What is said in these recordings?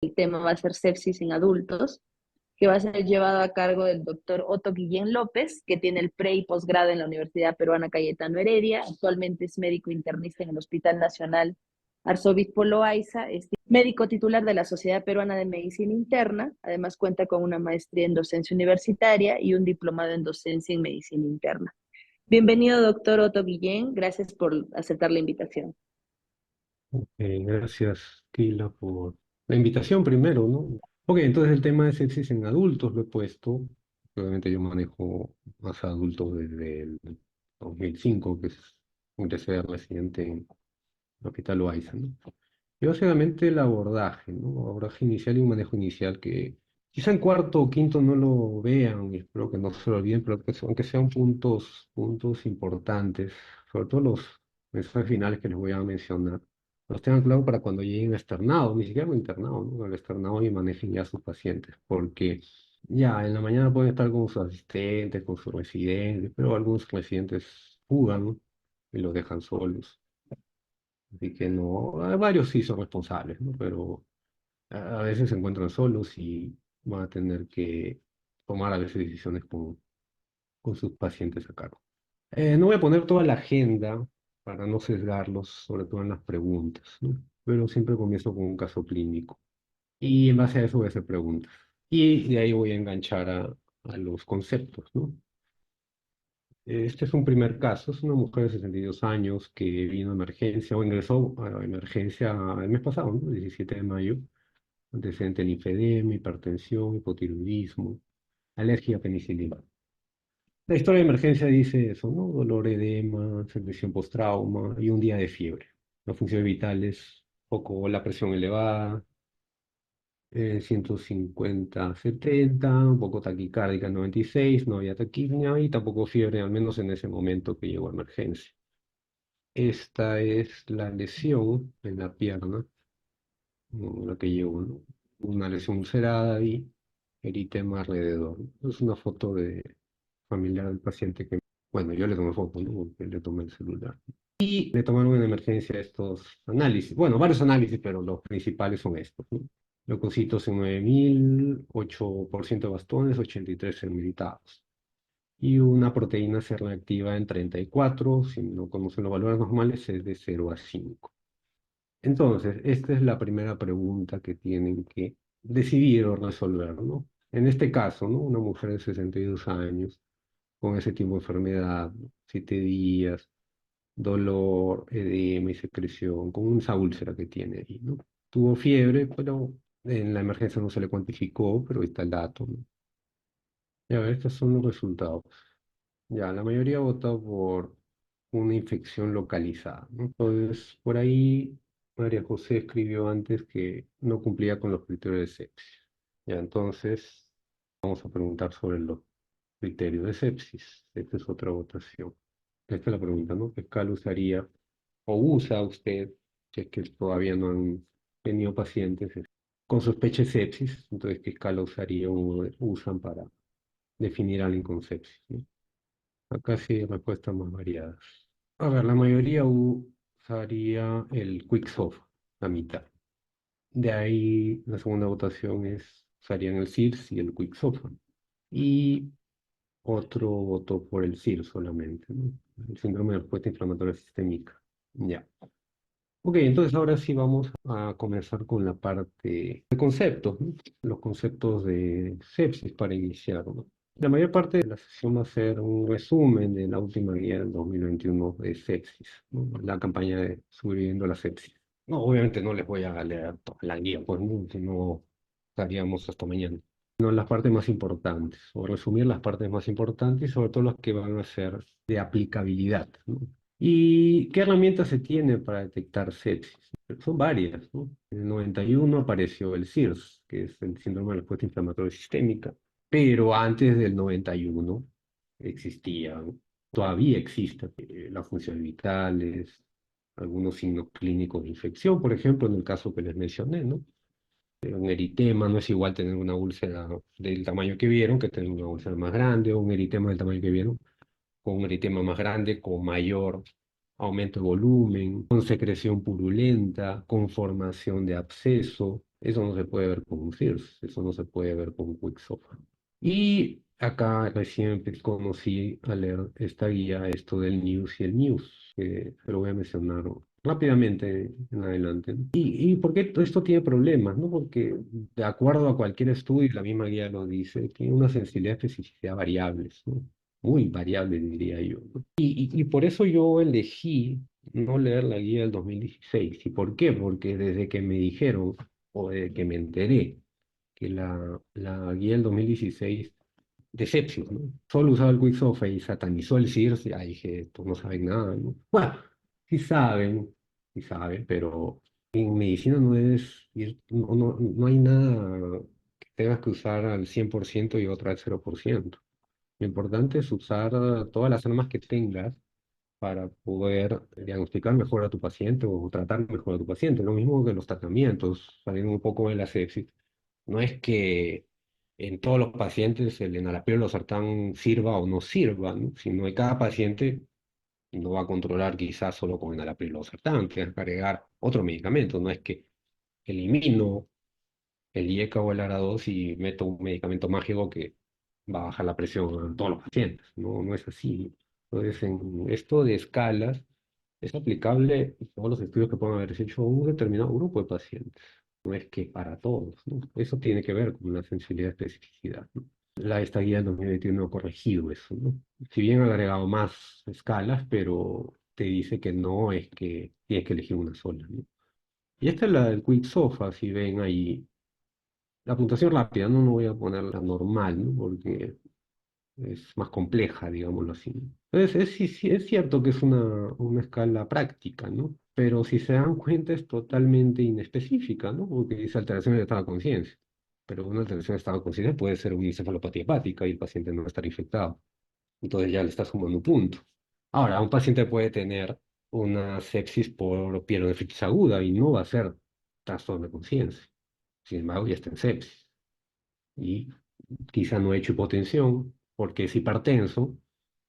El tema va a ser sepsis en adultos, que va a ser llevado a cargo del doctor Otto Guillén López, que tiene el pre y posgrado en la Universidad Peruana Cayetano Heredia. Actualmente es médico internista en el Hospital Nacional Arzobispo Loaiza, es médico titular de la Sociedad Peruana de Medicina Interna. Además cuenta con una maestría en docencia universitaria y un diplomado en docencia en medicina interna. Bienvenido, doctor Otto Guillén. Gracias por aceptar la invitación. Gracias, Kila, por la invitación primero, ¿no? Ok, entonces el tema de sepsis en adultos lo he puesto. Obviamente yo manejo más adultos desde el 2005, que es ingresé a residente en el Hospital Loaiza, ¿no? Y básicamente el abordaje, ¿no? Abordaje inicial y un manejo inicial que quizá en cuarto o quinto no lo vean, y espero que no se lo olviden, pero aunque sean puntos importantes, sobre todo los mensajes finales que les voy a mencionar, los tengan claro para cuando lleguen a externado, ni siquiera al internado, ¿no? Al externado y manejen ya a sus pacientes, porque ya en la mañana pueden estar con sus asistentes, con sus residentes, pero algunos residentes fugan, ¿no? Y los dejan solos. Así que no, varios sí son responsables, ¿no? Pero a veces se encuentran solos y van a tener que tomar a veces decisiones con sus pacientes a cargo. No voy a poner toda la agenda para no sesgarlos, sobre todo en las preguntas, ¿no? Pero siempre comienzo con un caso clínico. Y en base a eso voy a hacer preguntas. Y de ahí voy a enganchar a los conceptos, ¿no? Este es un primer caso, es una mujer de 62 años que vino a emergencia o ingresó a emergencia el mes pasado, ¿no? 17 de mayo, antecedente de linfedema, hipertensión, hipotiroidismo, alergia a penicilina. La historia de emergencia dice eso, ¿no? Dolor, edema, secreción postrauma y un día de fiebre. Las funciones vitales, poco la presión elevada, 150/70, un poco taquicárdica 96, no había taquipnia y tampoco fiebre, al menos en ese momento que llegó a emergencia. Esta es la lesión en la pierna, la que llevo, ¿no? Una lesión ulcerada y eritema alrededor, ¿no? Es una foto de familiar del paciente que, bueno, yo le tomé foto, ¿no? Porque le tomé el celular. Y le tomaron en emergencia estos análisis, bueno, varios análisis, pero los principales son estos, ¿no? Leucocitos en 9000, 8% de bastones, 83 en militados y una proteína C reactiva en 34, si no conocen los valores normales, es de 0 a 5. Entonces, esta es la primera pregunta que tienen que decidir o resolver, ¿no? En este caso, ¿no? Una mujer de 62 años con ese tipo de enfermedad, ¿no? 7 días, dolor, edema y secreción, con esa úlcera que tiene ahí, ¿no? Tuvo fiebre, pero en la emergencia no se le cuantificó, pero ahí está el dato, ¿no? Ya, estos son los resultados. Ya, la mayoría votó por una infección localizada, ¿no? Entonces, por ahí María José escribió antes que no cumplía con los criterios de sepsis. Ya, entonces vamos a preguntar sobre los criterios de sepsis. Esta es otra votación. Esta es la pregunta, ¿no? ¿Qué escala usaría o usa usted, si es que todavía no han tenido pacientes con sospecha de sepsis? Entonces, ¿qué escala usaría o usan para definir a alguien con sepsis, ¿no? Acá sí hay respuestas más variadas. A ver, la mayoría usaría el Quicksolve, la mitad. De ahí la segunda votación usarían el CIRS y el Quicksolve. Y otro votó por el CIRS solamente, ¿no? El síndrome de respuesta inflamatoria sistémica. Ya. Ok, entonces ahora sí vamos a comenzar con la parte de conceptos, ¿no? Los conceptos de sepsis para iniciar, ¿no? La mayor parte de la sesión va a ser un resumen de la última guía del 2021 de sepsis, ¿no? La campaña de sobreviviendo a la sepsis. No, obviamente no les voy a leer toda la guía, pues, ¿no? Si no estaríamos hasta mañana. No, las partes más importantes, o resumir las partes más importantes y sobre todo las que van a ser de aplicabilidad, ¿no? ¿Y qué herramientas se tiene para detectar sepsis? Son varias, ¿no? En el 91 apareció el SIRS, que es el síndrome de respuesta inflamatoria sistémica, pero antes del 91 existía, ¿no? Todavía existen las funciones vitales, algunos signos clínicos de infección, por ejemplo, en el caso que les mencioné, ¿no? Un eritema no es igual tener una úlcera del tamaño que vieron que tener una úlcera más grande, o un eritema del tamaño que vieron con un eritema más grande, con mayor aumento de volumen, con secreción purulenta, con formación de absceso, Eso no se puede ver con un SIRS, eso no se puede ver con un Quicksilver. Y acá recién conocí a leer esta guía, esto del News y el News, que se lo voy a mencionar rápidamente en adelante. ¿Y por qué esto tiene problemas? ¿No? Porque de acuerdo a cualquier estudio, y la misma guía lo dice, tiene una sensibilidad y especificidad variables, ¿no? Muy variables, diría yo, ¿no? Y por eso yo elegí no leer la guía del 2016. ¿Y por qué? Porque desde que me dijeron o de que me enteré que la guía del 2016 de Sepsius, ¿no? Solo usaba el Quicksilver y satanizó el CIRS, ya dije, tú no saben nada, ¿no? Bueno, sí saben, pero en medicina no es, no hay nada que tengas que usar al 100% y otra al 0%. Lo importante es usar todas las armas que tengas para poder diagnosticar mejor a tu paciente o tratar mejor a tu paciente. Lo mismo que los tratamientos, saliendo un poco de la sepsis. No es que en todos los pacientes el enalapril o losartán sirva o no sirva, ¿no? Sino que cada paciente no va a controlar quizás solo con enalapril o losartán, tienes que agregar otro medicamento. No es que elimino el IECA o el ARA2 y meto un medicamento mágico que va a bajar la presión a todos los pacientes. No, no es así. Entonces, en esto de escalas es aplicable a todos los estudios que puedan haberse hecho a un determinado grupo de pacientes. No es que para todos, ¿no? Eso tiene que ver con la sensibilidad y especificidad, ¿no? Esta guía del 2021 ha corregido eso, ¿no? Si bien ha agregado más escalas, pero te dice que no es que tienes que elegir una sola, ¿no? Y esta es la del Quick Sofa, si ven ahí, la puntuación rápida, no voy a ponerla normal, ¿no? Porque es más compleja, digámoslo así. Entonces, sí, sí, es cierto que es una escala práctica, ¿no? Pero si se dan cuenta es totalmente inespecífica, ¿no? Porque dice alteración del estado de conciencia. Pero una alteración del estado de conciencia puede ser una encefalopatía hepática y el paciente no va a estar infectado. Entonces ya le está sumando un punto. Ahora, un paciente puede tener una sepsis por pielonefritis aguda y no va a ser trastorno de conciencia. Sin embargo, ya está en sepsis. Y quizá no ha hecho hipotensión porque es hipertenso,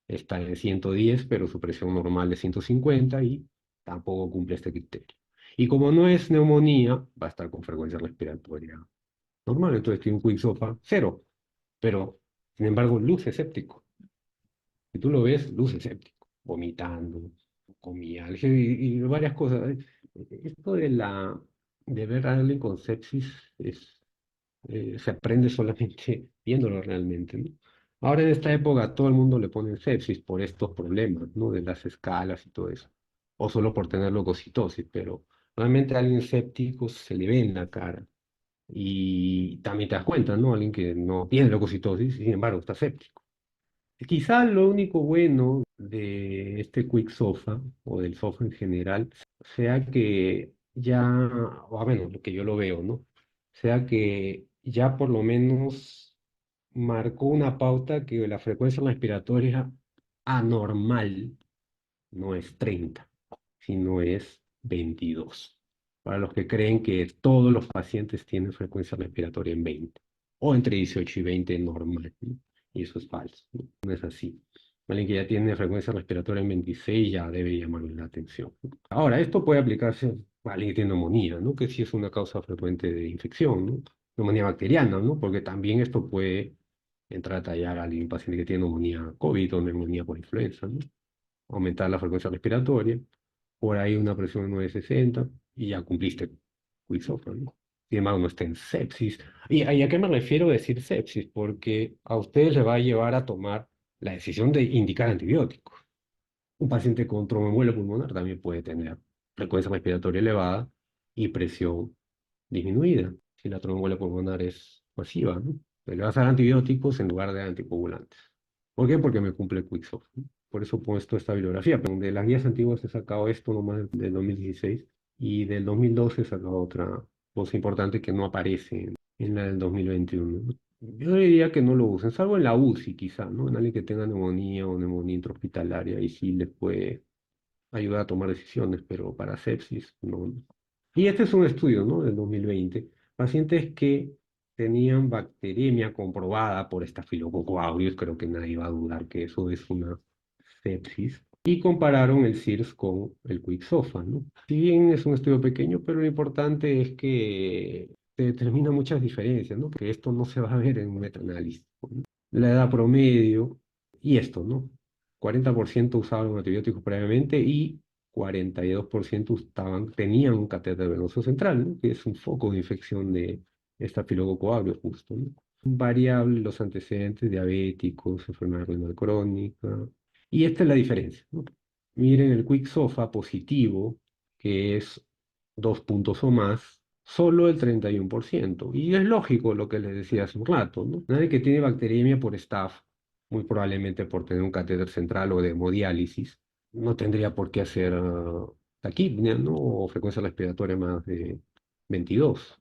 está en 110, pero su presión normal es 150 y tampoco cumple este criterio. Y como no es neumonía, va a estar con frecuencia respiratoria normal, entonces tiene un Quick-SOFA cero, pero sin embargo luce escéptico. Si tú lo ves, luce escéptico, vomitando, con mialgia y varias cosas. Esto de ver a alguien con sepsis se aprende solamente viéndolo realmente, ¿no? Ahora en esta época todo el mundo le pone sepsis por estos problemas, ¿no? De las escalas y todo eso. O solo por tener leucocitosis, pero realmente a alguien escéptico se le ve en la cara. Y también te das cuenta, ¿no? Alguien que no tiene leucocitosis, sin embargo, está séptico. Quizá lo único bueno de este Quick Sofa o del sofa en general sea que ya, o a menos lo que yo lo veo, ¿no? Sea que ya por lo menos marcó una pauta que la frecuencia respiratoria anormal no es 30 sino es 22. Para los que creen que todos los pacientes tienen frecuencia respiratoria en 20 o entre 18 y 20 normal, ¿no? Y eso es falso, ¿no? No es así. Alguien que ya tiene frecuencia respiratoria en 26 ya debe llamarle la atención, ¿no? Ahora, esto puede aplicarse a alguien que tiene neumonía, ¿no? Que sí es una causa frecuente de infección, ¿no? Neumonía bacteriana, ¿no? Porque también esto puede entrar a tallar a alguien, paciente que tiene neumonía COVID o neumonía por influenza, ¿no? Aumentar la frecuencia respiratoria, por ahí una presión de 960 y ya cumpliste Quicksilver, ¿no? Sin embargo, no está en sepsis. ¿Y a qué me refiero a decir sepsis? Porque a ustedes les va a llevar a tomar la decisión de indicar antibióticos. Un paciente con tromboembolia pulmonar también puede tener frecuencia respiratoria elevada y presión disminuida, si la tromboembolia pulmonar es masiva, ¿no? Pero le vas a dar antibióticos en lugar de anticoagulantes. ¿Por qué? Porque me cumple Quicksilver, ¿no? Por eso he puesto esta bibliografía. Pero de las guías antiguas he sacado esto nomás del 2016 y del 2012 he sacado otra cosa importante que no aparece en la del 2021, ¿no? Yo diría que no lo usen, salvo en la UCI quizá, ¿no? En alguien que tenga neumonía o neumonía intrahospitalaria y sí les puede ayudar a tomar decisiones, pero para sepsis no. Y este es un estudio, ¿no? Del 2020. Pacientes que tenían bacteriemia comprobada por Staphylococcus aureus, creo que nadie va a dudar que eso es una sepsis, y compararon el SIRS con el Quicksofa, ¿no? Si bien es un estudio pequeño, pero lo importante es que se determinan muchas diferencias, ¿no? Que esto no se va a ver en un metaanálisis, ¿no? La edad promedio y esto, ¿no? 40% usaban un antibiótico previamente y 42% tenían un catéter venoso central, ¿no? Que es un foco de infección de estafilococo aureus justo, ¿no? Variable los antecedentes diabéticos, enfermedad renal crónica. Y esta es la diferencia, ¿no? Miren el Quick SOFA positivo, que es 2 puntos o más, solo el 31%. Y es lógico lo que les decía hace un rato, ¿no? Nadie que tiene bacteriemia por staph, muy probablemente por tener un catéter central o de hemodiálisis, no tendría por qué hacer taquipnia, ¿no? O frecuencia respiratoria más de 22.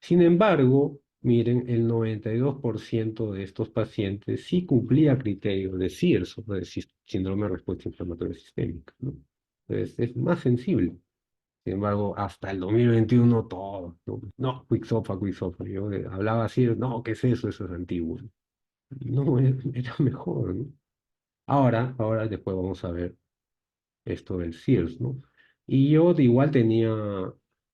Sin embargo, miren, el 92% de estos pacientes sí cumplía criterios de SIRS, o de síndrome de respuesta inflamatoria sistémica, ¿no? Entonces, es más sensible. Sin embargo, hasta el 2021 todo, no, no, Quicksofa, Quicksofa. Yo hablaba así, no, ¿qué es eso? Eso es antiguo. No, era mejor, ¿no? Ahora después vamos a ver esto del Sears, ¿no? Y yo igual tenía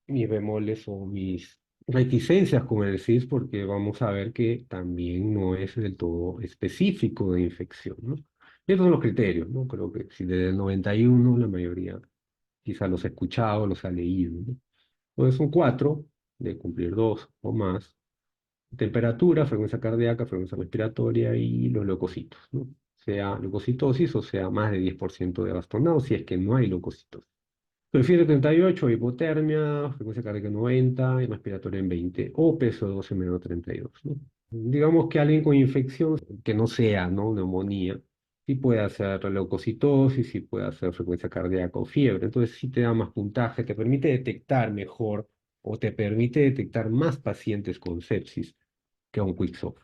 mis bemoles o mis reticencias con el SIRS porque vamos a ver que también no es del todo específico de infección, ¿no? Y estos son los criterios, ¿no? Creo que si desde el 91 la mayoría quizá los ha escuchado, los ha leído, ¿no? Entonces son cuatro, de cumplir dos o más. Temperatura, frecuencia cardíaca, frecuencia respiratoria y los leucocitos, ¿no? Sea leucocitosis o sea más de 10% de bastonado, si es que no hay leucocitos. Perfil 78, hipotermia, frecuencia cardíaca 90 y respiratoria en 20, o peso 12 menos 32, ¿no? Digamos que alguien con infección que no sea, ¿no? Neumonía, sí puede hacer leucocitosis, sí puede hacer frecuencia cardíaca o fiebre. Entonces sí te da más puntaje, te permite detectar mejor o te permite detectar más pacientes con sepsis que un Quicksoft.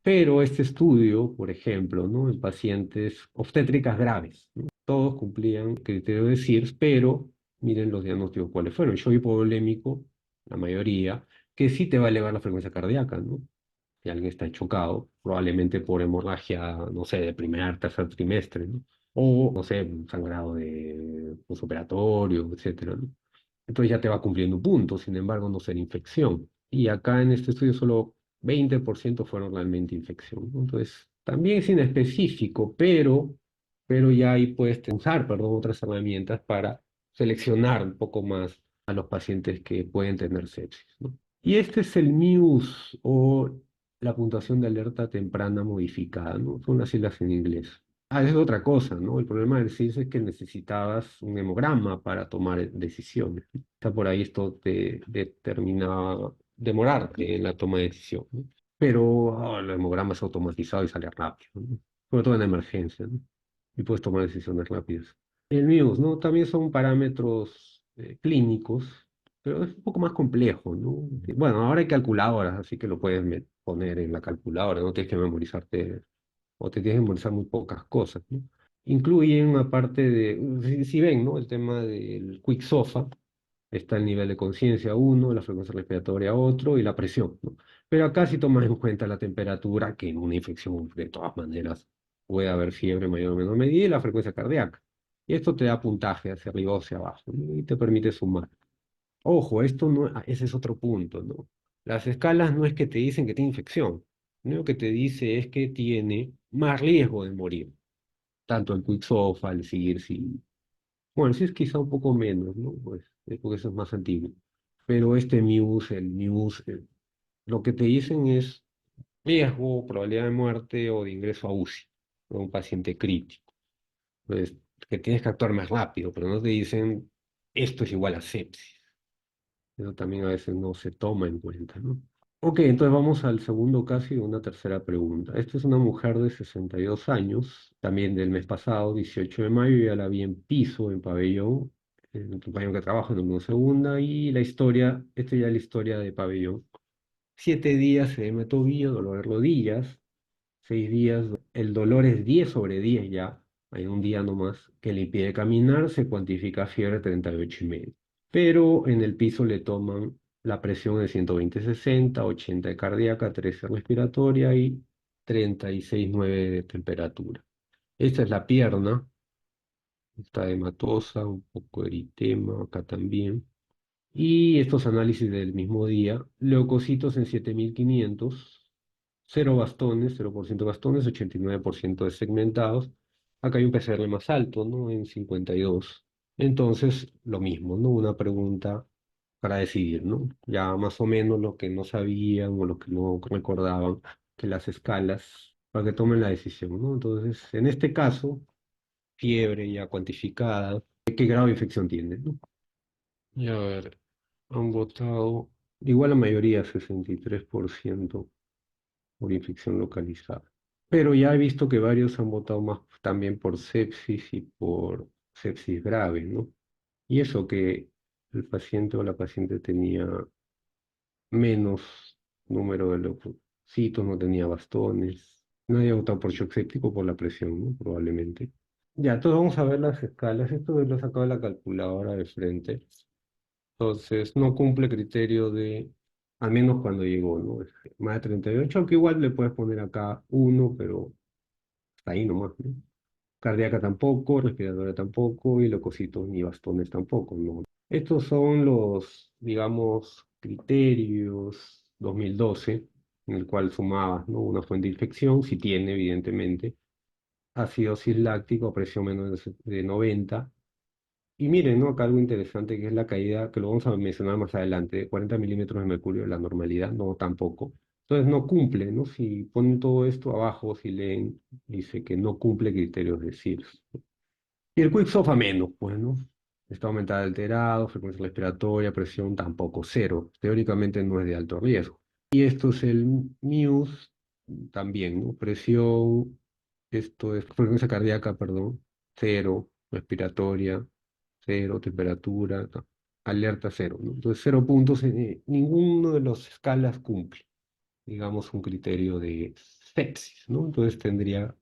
Pero este estudio, por ejemplo, ¿no? En pacientes obstétricas graves, ¿no? Todos cumplían criterio de SIRS, pero miren los diagnósticos cuáles fueron. Shock hipovolémico, la mayoría, que sí te va a elevar la frecuencia cardíaca, ¿no? Si alguien está chocado, probablemente por hemorragia, no sé, de primer, tercer trimestre, ¿no? O, no sé, un sangrado de posoperatorio, etcétera, ¿no? Entonces ya te va cumpliendo un punto, sin embargo, no ser infección. Y acá en este estudio solo 20% fueron realmente infección, ¿no? Entonces, también es inespecífico, pero ya ahí puedes usar, perdón, otras herramientas para seleccionar un poco más a los pacientes que pueden tener sepsis, ¿no? Y este es el MIUS o la puntuación de alerta temprana modificada, ¿no? Son las siglas en inglés. Ah, es otra cosa, ¿no? El problema del CIS es que necesitabas un hemograma para tomar decisiones. Está por ahí esto te determina demorarte en la toma de decisión, ¿no? Pero el hemograma es automatizado y sale rápido, ¿no? Sobre todo en emergencia, ¿no? Y puedes tomar decisiones rápidas. El MIUS, ¿no? También son parámetros clínicos, pero es un poco más complejo, ¿no? Bueno, ahora hay calculadoras, así que lo puedes poner en la calculadora, no tienes que memorizarte o te tienes que memorizar muy pocas cosas, ¿no? Incluyen, aparte de, si ven, ¿no? El tema del Quick SOFA, está el nivel de conciencia uno, la frecuencia respiratoria otro y la presión, ¿no? Pero acá sí tomas en cuenta la temperatura, que en una infección de todas maneras puede haber fiebre mayor o menor medida, y la frecuencia cardíaca. Y esto te da puntaje hacia arriba o hacia abajo, ¿no? Y te permite sumar. Ojo, esto no, ese es otro punto, ¿no? Las escalas no es que te dicen que tiene infección, lo que te dice es que tiene más riesgo de morir, tanto el Quicksofa, el SIRS. Bueno, sí es quizá un poco menos, ¿no? Pues, porque eso es más antiguo. Pero este MIUS, el MIUS, lo que te dicen es riesgo, probabilidad de muerte o de ingreso a UCI, de un paciente crítico. Pues que tienes que actuar más rápido, pero no te dicen esto es igual a sepsis. Eso también a veces no se toma en cuenta, ¿no? Ok, entonces vamos al segundo caso y una tercera pregunta. Esta es una mujer de 62 años, también del mes pasado, 18 de mayo, ya la vi en piso, en el pabellón que trabajo, en una segunda, y la historia, esta ya es la historia de pabellón. 7 días de tobillo, dolor de rodillas, 6 días, el dolor es 10 sobre 10 ya, hay un día nomás que le impide caminar, se cuantifica fiebre 38,5. Pero en el piso le toman la presión de 120/60, 80 de cardíaca, 13 respiratoria y 36,9 de temperatura. Esta es la pierna, está hematosa, un poco de eritema acá también. Y estos análisis del mismo día, leucocitos en 7500, cero bastones, 0% bastones, 89% de segmentados. Acá hay un PCR más alto, ¿no? En 52. Entonces, lo mismo, ¿no? Una pregunta para decidir, ¿no? Ya más o menos lo que no sabían o lo que no recordaban, que las escalas, para que tomen la decisión, ¿no? Entonces, en este caso, fiebre ya cuantificada, ¿qué grado de infección tiene, ¿no? Y a ver, han votado, igual la mayoría, 63% por infección localizada. Pero ya he visto que varios han votado más también por sepsis y por sepsis grave, ¿no? Y eso que el paciente o la paciente tenía menos número de leucocitos, no tenía bastones. Nadie ha votado por shock séptico por la presión, ¿no? Probablemente. Ya, entonces vamos a ver las escalas. Esto lo he sacado de la calculadora de frente. Entonces, no cumple criterio de, al menos cuando llegó, ¿no? Más de 38, aunque igual le puedes poner acá uno, pero hasta ahí nomás, ¿no? Cardíaca tampoco, respiratoria tampoco, y leucocitos ni bastones tampoco, ¿no? Estos son los, digamos, criterios 2012, en el cual sumabas, ¿no? Una fuente de infección, si tiene, evidentemente, acidosis láctica, presión menos de 90. Y miren, ¿no? Acá algo interesante que es la caída, que lo vamos a mencionar más adelante, de 40 milímetros de mercurio de la normalidad, no tampoco. Entonces no cumple, ¿no? Si ponen todo esto abajo, si leen, dice que no cumple criterios de Sears. Y el Quicksoft a menos, pues, ¿no? Estado mental alterado, frecuencia respiratoria, presión tampoco, cero. Teóricamente no es de alto riesgo. Y esto es el MUSE también, ¿no? Presión, esto es frecuencia cardíaca, perdón, cero, respiratoria, cero, temperatura, alerta cero, ¿no? Entonces, 0 puntos, ninguno de las escalas cumple, digamos, un criterio de sepsis, ¿no? Entonces tendría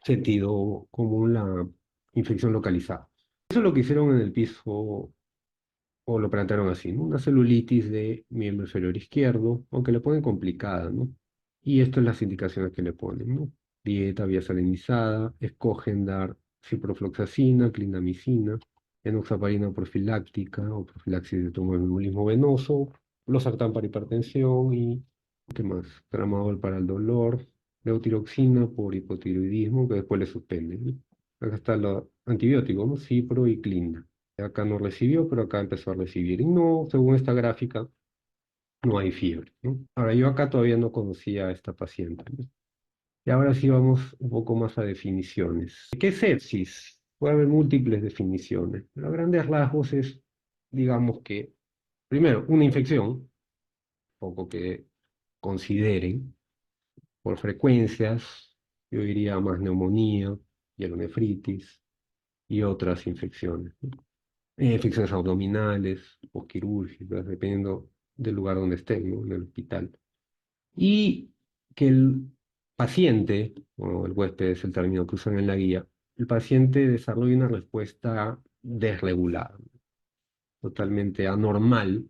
sentido común la infección localizada. Eso es lo que hicieron en el piso, o lo plantearon así, ¿no? Una celulitis de miembro inferior izquierdo, aunque le ponen complicada, ¿no? Y estas son las indicaciones que le ponen, ¿no? Dieta vía salinizada, escogen dar ciprofloxacina, clindamicina, enoxaparina profiláctica o profilaxis de tromboembolismo venoso, losartán para hipertensión y, ¿qué más? Tramadol para el dolor, levotiroxina por hipotiroidismo, que después le suspenden, ¿no? Acá está lo antibiótico, ¿no? Cipro y clinda. Acá no recibió, pero acá empezó a recibir. Y no, según esta gráfica, no hay fiebre, ¿no? Ahora, yo acá todavía no conocía a esta paciente, ¿no? Y ahora sí vamos un poco más a definiciones. ¿Qué es sepsis? Puede haber múltiples definiciones, pero a grandes rasgos es, digamos que, primero, una infección, poco que consideren, por frecuencias, yo diría más neumonía, hielonefritis y otras infecciones, ¿no? Infecciones abdominales o quirúrgicas, dependiendo del lugar donde estén, ¿no? En el hospital. Y que el paciente, o el huésped es el término que usan en la guía, el paciente desarrolla una respuesta desregulada, totalmente anormal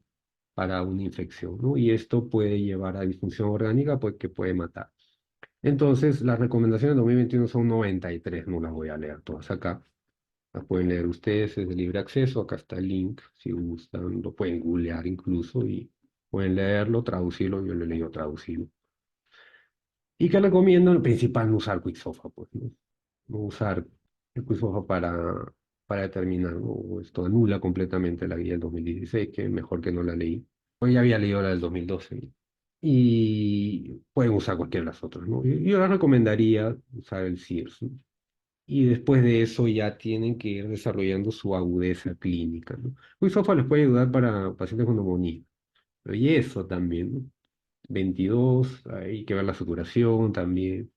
para una infección, ¿no? Y esto puede llevar a disfunción orgánica, pues, que puede matar. Entonces, las recomendaciones de 2021 son 93, no las voy a leer todas acá. Las pueden leer ustedes, es de libre acceso, acá está el link, si gustan, lo pueden googlear incluso y pueden leerlo, traducirlo, yo lo he leído traducido. ¿Y qué recomiendo? El principal, no usar Quicksofa, pues, ¿no? No usar el Quicksofa para determinar, ¿no? Esto anula completamente la guía del 2016, que mejor que no la leí. Hoy ya había leído la del 2012, ¿no? Y pueden usar cualquiera de las otras, ¿no? Yo les recomendaría usar el SIRS, ¿no? Y después de eso ya tienen que ir desarrollando su agudeza clínica, ¿no? Quicksofa les puede ayudar para pacientes con neumonía, pero y eso también, ¿no? 22, hay que ver la saturación también,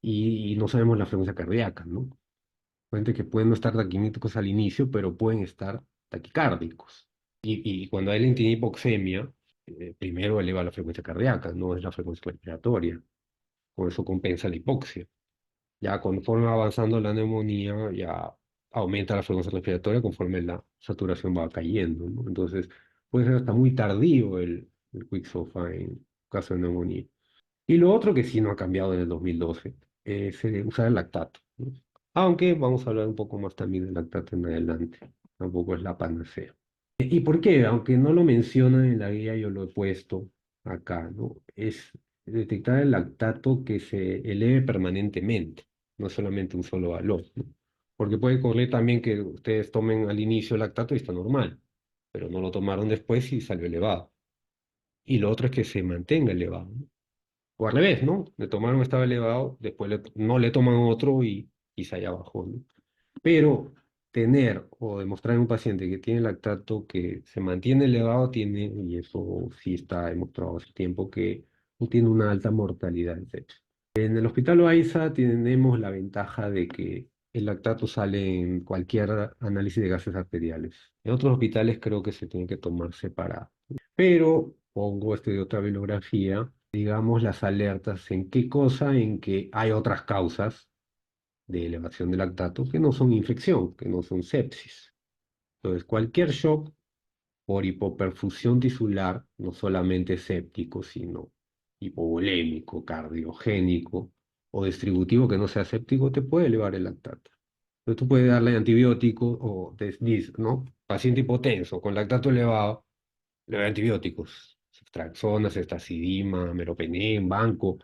y no sabemos la frecuencia cardíaca, ¿no? Gente que pueden no estar taquimíticos al inicio, pero pueden estar taquicárdicos. Y cuando alguien tiene hipoxemia, primero eleva la frecuencia cardíaca, no es la frecuencia respiratoria. Con eso compensa la hipoxia. Ya conforme va avanzando la neumonía, ya aumenta la frecuencia respiratoria conforme la saturación va cayendo, ¿no? Entonces, puede ser hasta muy tardío el Quicksilver en caso de neumonía. Y lo otro que sí no ha cambiado en el 2012 es usar el lactato, ¿no? Aunque vamos a hablar un poco más también del lactato en adelante. Tampoco es la panacea. ¿Y por qué? Aunque no lo mencionan en la guía, yo lo he puesto acá, ¿no? Es detectar el lactato que se eleve permanentemente, no solamente un solo valor, ¿no? Porque puede ocurrir también que ustedes tomen al inicio el lactato y está normal, pero no lo tomaron después y salió elevado. Y lo otro es que se mantenga elevado, ¿no? O al revés, ¿no? Le tomaron estaba elevado, después no le toman otro y quizá ya bajó, ¿no? Pero tener o demostrar en un paciente que tiene lactato que se mantiene elevado, tiene, y eso sí está demostrado hace tiempo, que tiene una alta mortalidad de sexo. En el Hospital Loaiza tenemos la ventaja de que el lactato sale en cualquier análisis de gases arteriales. En otros hospitales creo que se tiene que tomar separado. Pero pongo de otra bibliografía, digamos, las alertas en qué cosa, en que hay otras causas de elevación de lactato que no son infección, que no son sepsis. Entonces, cualquier shock por hipoperfusión tisular, no solamente séptico, sino hipovolémico, cardiogénico o distributivo que no sea séptico, te puede elevar el lactato. Entonces, tú puedes darle antibióticos o ¿no? Paciente hipotenso con lactato elevado, le doy antibióticos, ceftriaxona, ceftazidima, meropenem, banco.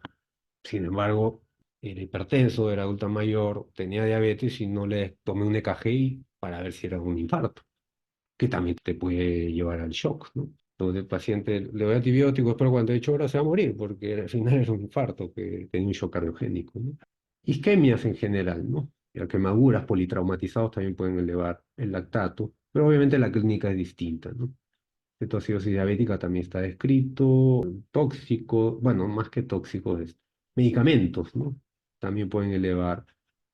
Sin embargo, era hipertenso, era adulta mayor, tenía diabetes y no le tomé un EKG para ver si era un infarto, que también te puede llevar al shock, ¿no? Entonces el paciente le doy antibióticos, pero cuando 8 horas se va a morir, porque al final era un infarto, que tenía un shock cardiogénico, ¿no? Isquemias en general, ¿no? Quemaduras, politraumatizados también pueden elevar el lactato, pero obviamente la clínica es distinta, ¿no? Cetoacidosis diabética también está descrito, tóxico, bueno, más que tóxicos, medicamentos, ¿no? También pueden elevar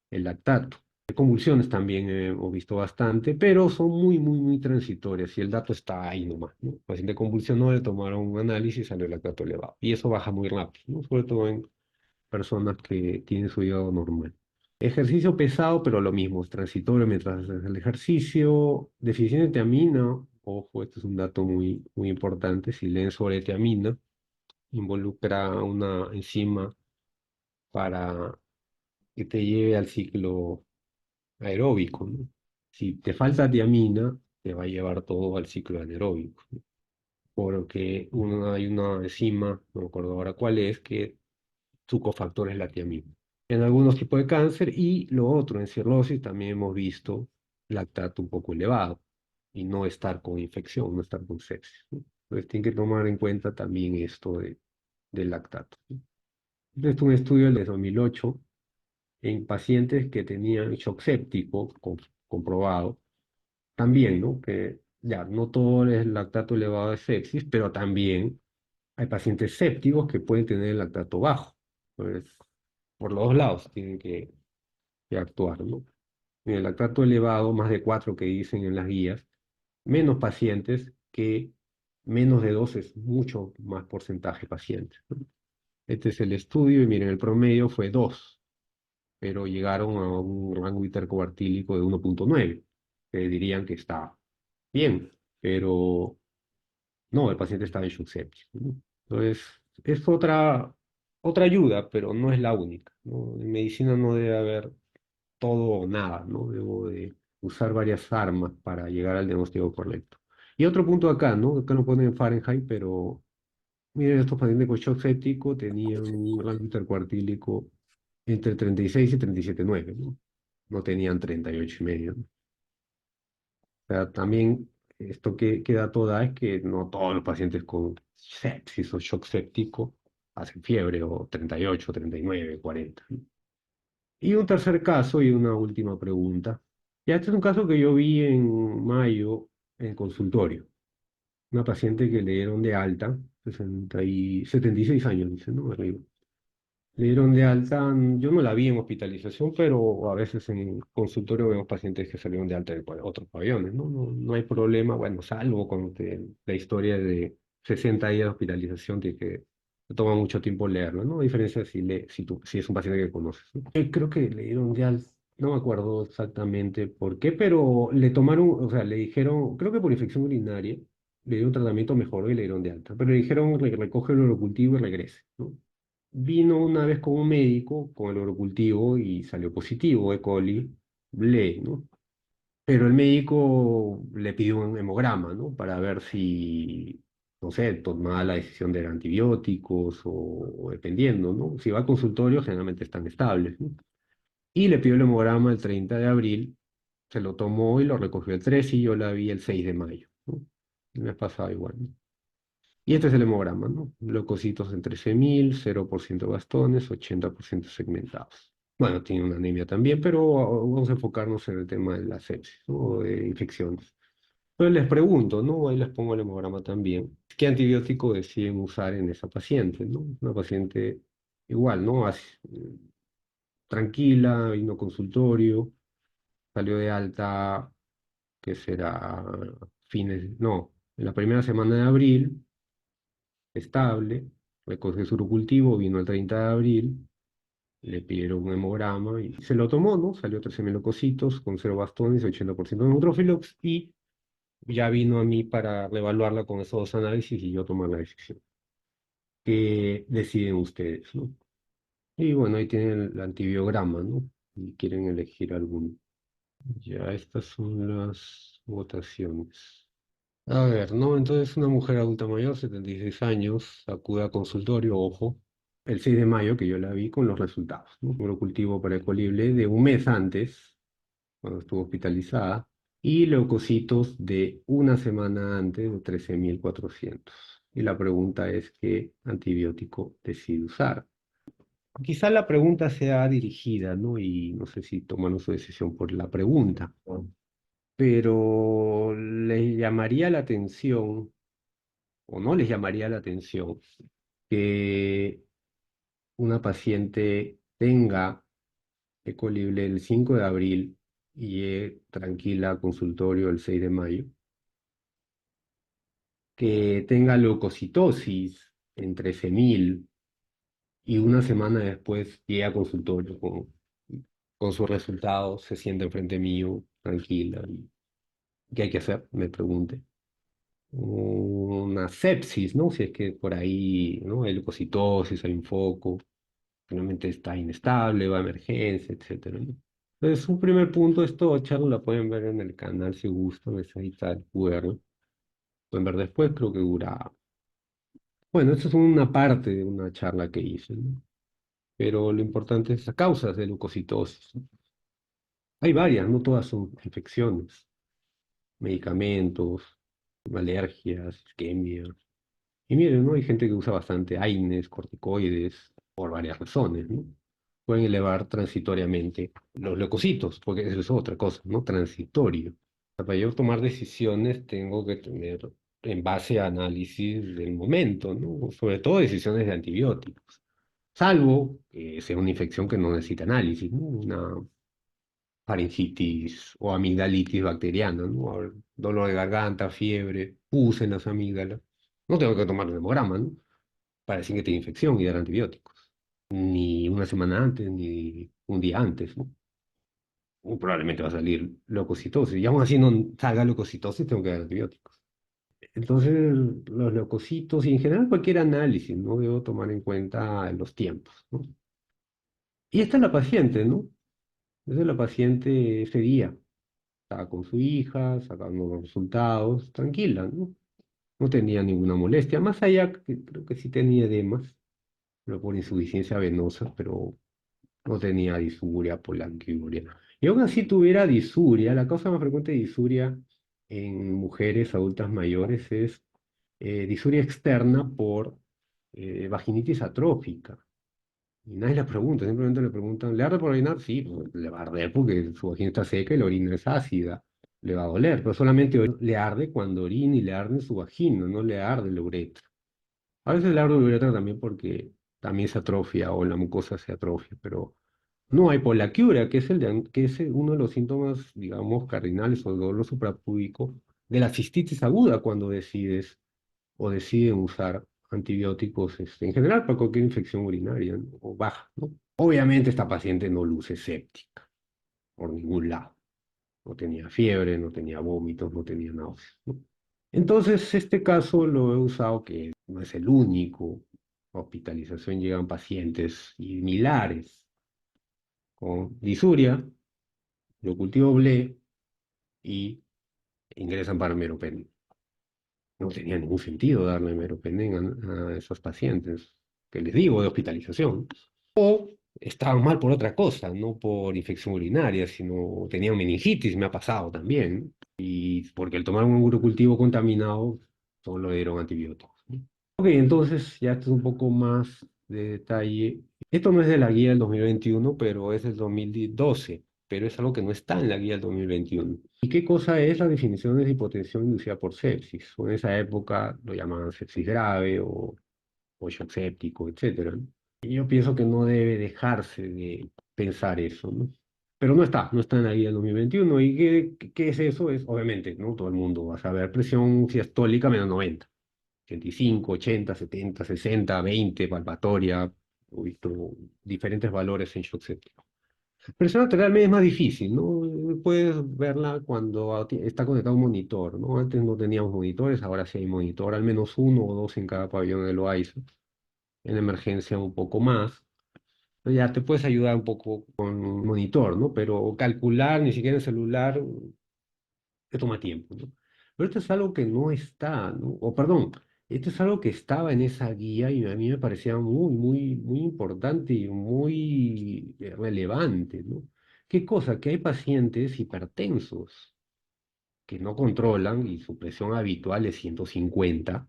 el lactato. Convulsiones también hemos visto bastante, pero son muy transitorias y el dato está ahí nomás, ¿no? El paciente convulsionó, le tomaron un análisis y salió el lactato elevado. Y eso baja muy rápido, ¿no? Sobre todo en personas que tienen su hígado normal. Ejercicio pesado, pero lo mismo, es transitorio mientras haces el ejercicio. Deficiencia de tiamina, ojo, este es un dato muy importante. Si leen sobre tiamina, involucra una enzima para que te lleve al ciclo aeróbico, ¿no? Si te falta tiamina, te va a llevar todo al ciclo anaeróbico, ¿no? Porque hay una enzima, no me acuerdo ahora cuál es, que su cofactor es la tiamina. En algunos tipos de cáncer y lo otro, en cirrosis también hemos visto lactato un poco elevado y no estar con infección, no estar con sepsis, ¿no? Entonces tienen que tomar en cuenta también esto del lactato, ¿no? Este es un estudio del 2008 en pacientes que tenían shock séptico comprobado, también, ¿no? Que ya no todo es lactato elevado de sepsis, pero también hay pacientes sépticos que pueden tener el lactato bajo. Entonces, por los dos lados tienen que actuar, ¿no? En el lactato elevado, más de 4 que dicen en las guías, menos pacientes que menos de 2 es mucho más porcentaje de pacientes, ¿no? Este es el estudio y miren, el promedio fue 2, pero llegaron a un rango intercuartílico de 1,9, que dirían que está bien, pero no, el paciente estaba en shock séptico, ¿no? Entonces, es otra ayuda, pero no es la única, ¿no? En medicina no debe haber todo o nada, ¿no? Debo de usar varias armas para llegar al diagnóstico correcto. Y otro punto acá, ¿no? Acá lo ponen en Fahrenheit, pero miren, estos pacientes con shock séptico tenían un rango intercuartílico entre 36 y 37,9, ¿no? No tenían 38,5, ¿no? O sea, también esto que dato da es que no todos los pacientes con sepsis o shock séptico hacen fiebre o 38, 39, 40, ¿no? Y un tercer caso y una última pregunta. Ya este es un caso que yo vi en mayo en consultorio. Una paciente que le dieron de alta, 76 años, dice, ¿no? Arriba. Le dieron de alta, yo no la vi en hospitalización, pero a veces en consultorio vemos pacientes que salieron de alta de otros pabellones, ¿no? No hay problema, bueno, salvo con la historia de 60 días de hospitalización, que te toma mucho tiempo leerlo, ¿no? A diferencia si es un paciente que conoces, ¿no? Creo que le dieron de alta, no me acuerdo exactamente por qué, pero le tomaron, o sea, le dijeron, creo que por infección urinaria, le dieron tratamiento mejor y le dieron de alta, pero le dijeron, recoge el urocultivo y regrese, ¿no? Vino una vez con un médico con el orocultivo y salió positivo, E. coli, ble, ¿no? pero el médico le pidió un hemograma, ¿no? Para ver si, no sé, tomaba la decisión de dar antibióticos o dependiendo, ¿no? Si va al consultorio, generalmente están estables, ¿no? Y le pidió el hemograma el 30 de abril, se lo tomó y lo recogió el 13 y yo la vi el 6 de mayo, ¿no? El mes pasado igual, ¿no? Y este es el hemograma, ¿no? Leucocitos en 13.000, 0% bastones, 80% segmentados. Bueno, tiene una anemia también, pero vamos a enfocarnos en el tema de la sepsis, ¿no? O de infecciones. Entonces les pregunto, ¿no? Ahí les pongo el hemograma también. ¿Qué antibiótico deciden usar en esa paciente, ¿no? Una paciente igual, ¿no? Tranquila, vino a consultorio, salió de alta, que será no, en la primera semana de abril, estable, recogió su cultivo, vino el 30 de abril, le pidieron un hemograma y se lo tomó, ¿no? Salió 13.000 leucocitos con 0 bastones, 80% de neutrófilos y ya vino a mí para reevaluarla con esos dos análisis y yo tomar la decisión. ¿Qué deciden ustedes, no? Y bueno, ahí tienen el antibiograma, ¿no? Y quieren elegir alguno. Ya, estas son las votaciones. A ver, ¿no? Entonces una mujer adulta mayor, 76 años, acude a consultorio, ojo, el 6 de mayo que yo la vi con los resultados, ¿no? Un cultivo para colible de un mes antes, cuando estuvo hospitalizada, y leucocitos de una semana antes de 13.400. Y la pregunta es, ¿qué antibiótico decide usar? Quizá la pregunta sea dirigida, ¿no? Y no sé si toman su decisión por la pregunta, pero les llamaría la atención o no les llamaría la atención que una paciente tenga ecolible el 5 de abril y llegue tranquila al consultorio el 6 de mayo, que tenga leucocitosis en 13.000 y una semana después llegue a consultorio con sus resultados, se sienta enfrente mío, tranquila. Y ¿qué hay que hacer? Me pregunte. Una sepsis, ¿no? Si es que por ahí, ¿no? Hay leucocitosis, hay un foco, finalmente está inestable, va a emergencia, etcétera, ¿no? Entonces, un primer punto, esto charla la pueden ver en el canal si gustan, es ahí está el QR. Pueden ver después, creo que dura. Bueno, esto es una parte de una charla que hice, ¿no? Pero lo importante es las causas de leucocitosis, ¿no? Hay varias, no todas son infecciones, medicamentos, alergias, isquemia. Y miren, ¿no? Hay gente que usa bastante AINES, corticoides, por varias razones, ¿no? Pueden elevar transitoriamente los leucocitos, porque eso es otra cosa, ¿no? Transitorio. Para yo tomar decisiones tengo que tener en base a análisis del momento, ¿no? Sobre todo decisiones de antibióticos. Salvo que sea una infección que no necesita análisis, ¿no? Una faringitis o amigdalitis bacteriana, ¿no? A ver, dolor de garganta, fiebre, pus en las amígdalas. No tengo que tomar un hemograma, ¿no? Para decir que tiene infección y dar antibióticos. Ni una semana antes, ni un día antes, ¿no? Probablemente va a salir leucocitosis. Y aún así no salga leucocitosis, tengo que dar antibióticos. Entonces, los leucocitos y en general cualquier análisis, ¿no? Debo tomar en cuenta los tiempos, ¿no? Y esta es la paciente, ¿no? Esa es la paciente ese día. Estaba con su hija, sacando los resultados, tranquila, ¿no? No tenía ninguna molestia, más allá que creo que sí tenía edemas, pero por insuficiencia venosa, pero no tenía disuria, polanquiuria. Y aún así tuviera disuria, la causa más frecuente de disuria en mujeres adultas mayores es disuria externa por vaginitis atrófica. Y nadie le pregunta, simplemente le preguntan, ¿le arde por orinar? Sí, pues, le va a arder porque su vagina está seca y la orina es ácida. Le va a doler, pero solamente le arde cuando orina y le arde en su vagina, no le arde la uretra. A veces le arde la uretra también porque también se atrofia o la mucosa se atrofia, pero no hay polaquiuria, que es, que es uno de los síntomas, digamos, cardinales o dolor suprapúbico de la cistitis aguda cuando decides o deciden usar antibióticos en general para cualquier infección urinaria, ¿no? O baja, ¿no? Obviamente esta paciente no luce séptica por ningún lado. No tenía fiebre, no tenía vómitos, no tenía náuseas, ¿no? Entonces, este caso lo he usado, que no es el único. A hospitalización llegan pacientes similares con disuria, lo cultivo BLE, y ingresan para meropenem. No tenía ningún sentido darle meropenem a esos pacientes, que les digo de hospitalización. Estaban mal por otra cosa, no por infección urinaria, sino tenían meningitis, me ha pasado también. Y porque al tomar un urocultivo contaminado, solo le dieron antibióticos, ¿no? Ok, entonces ya esto es un poco más de detalle. Esto no es de la guía del 2021, pero es del 2012, pero es algo que no está en la guía del 2021. ¿Y qué cosa es la definición de hipotensión inducida por sepsis? O en esa época lo llamaban sepsis grave o shock séptico, etcétera, ¿no? Y yo pienso que no debe dejarse de pensar eso, ¿no? Pero no está en la guía del 2021. ¿Y qué es eso? Es, obviamente, ¿no? Todo el mundo va a saber presión diastólica menos 90, 85, 80, 70, 60, 20, palpatoria. He visto diferentes valores en shock séptico. Presión arterial media es más difícil, ¿no? Puedes verla cuando está conectado a un monitor, ¿no? Antes no teníamos monitores, ahora sí hay monitor, al menos uno o dos en cada pabellón de Loaiza, en emergencia un poco más. Ya te puedes ayudar un poco con un monitor, ¿no? Pero calcular ni siquiera en celular te toma tiempo, ¿no? Pero esto es algo que no está, ¿no? O perdón, esto es algo que estaba en esa guía y a mí me parecía muy importante y muy relevante, ¿no? ¿Qué cosa? Que hay pacientes hipertensos que no controlan y su presión habitual es 150,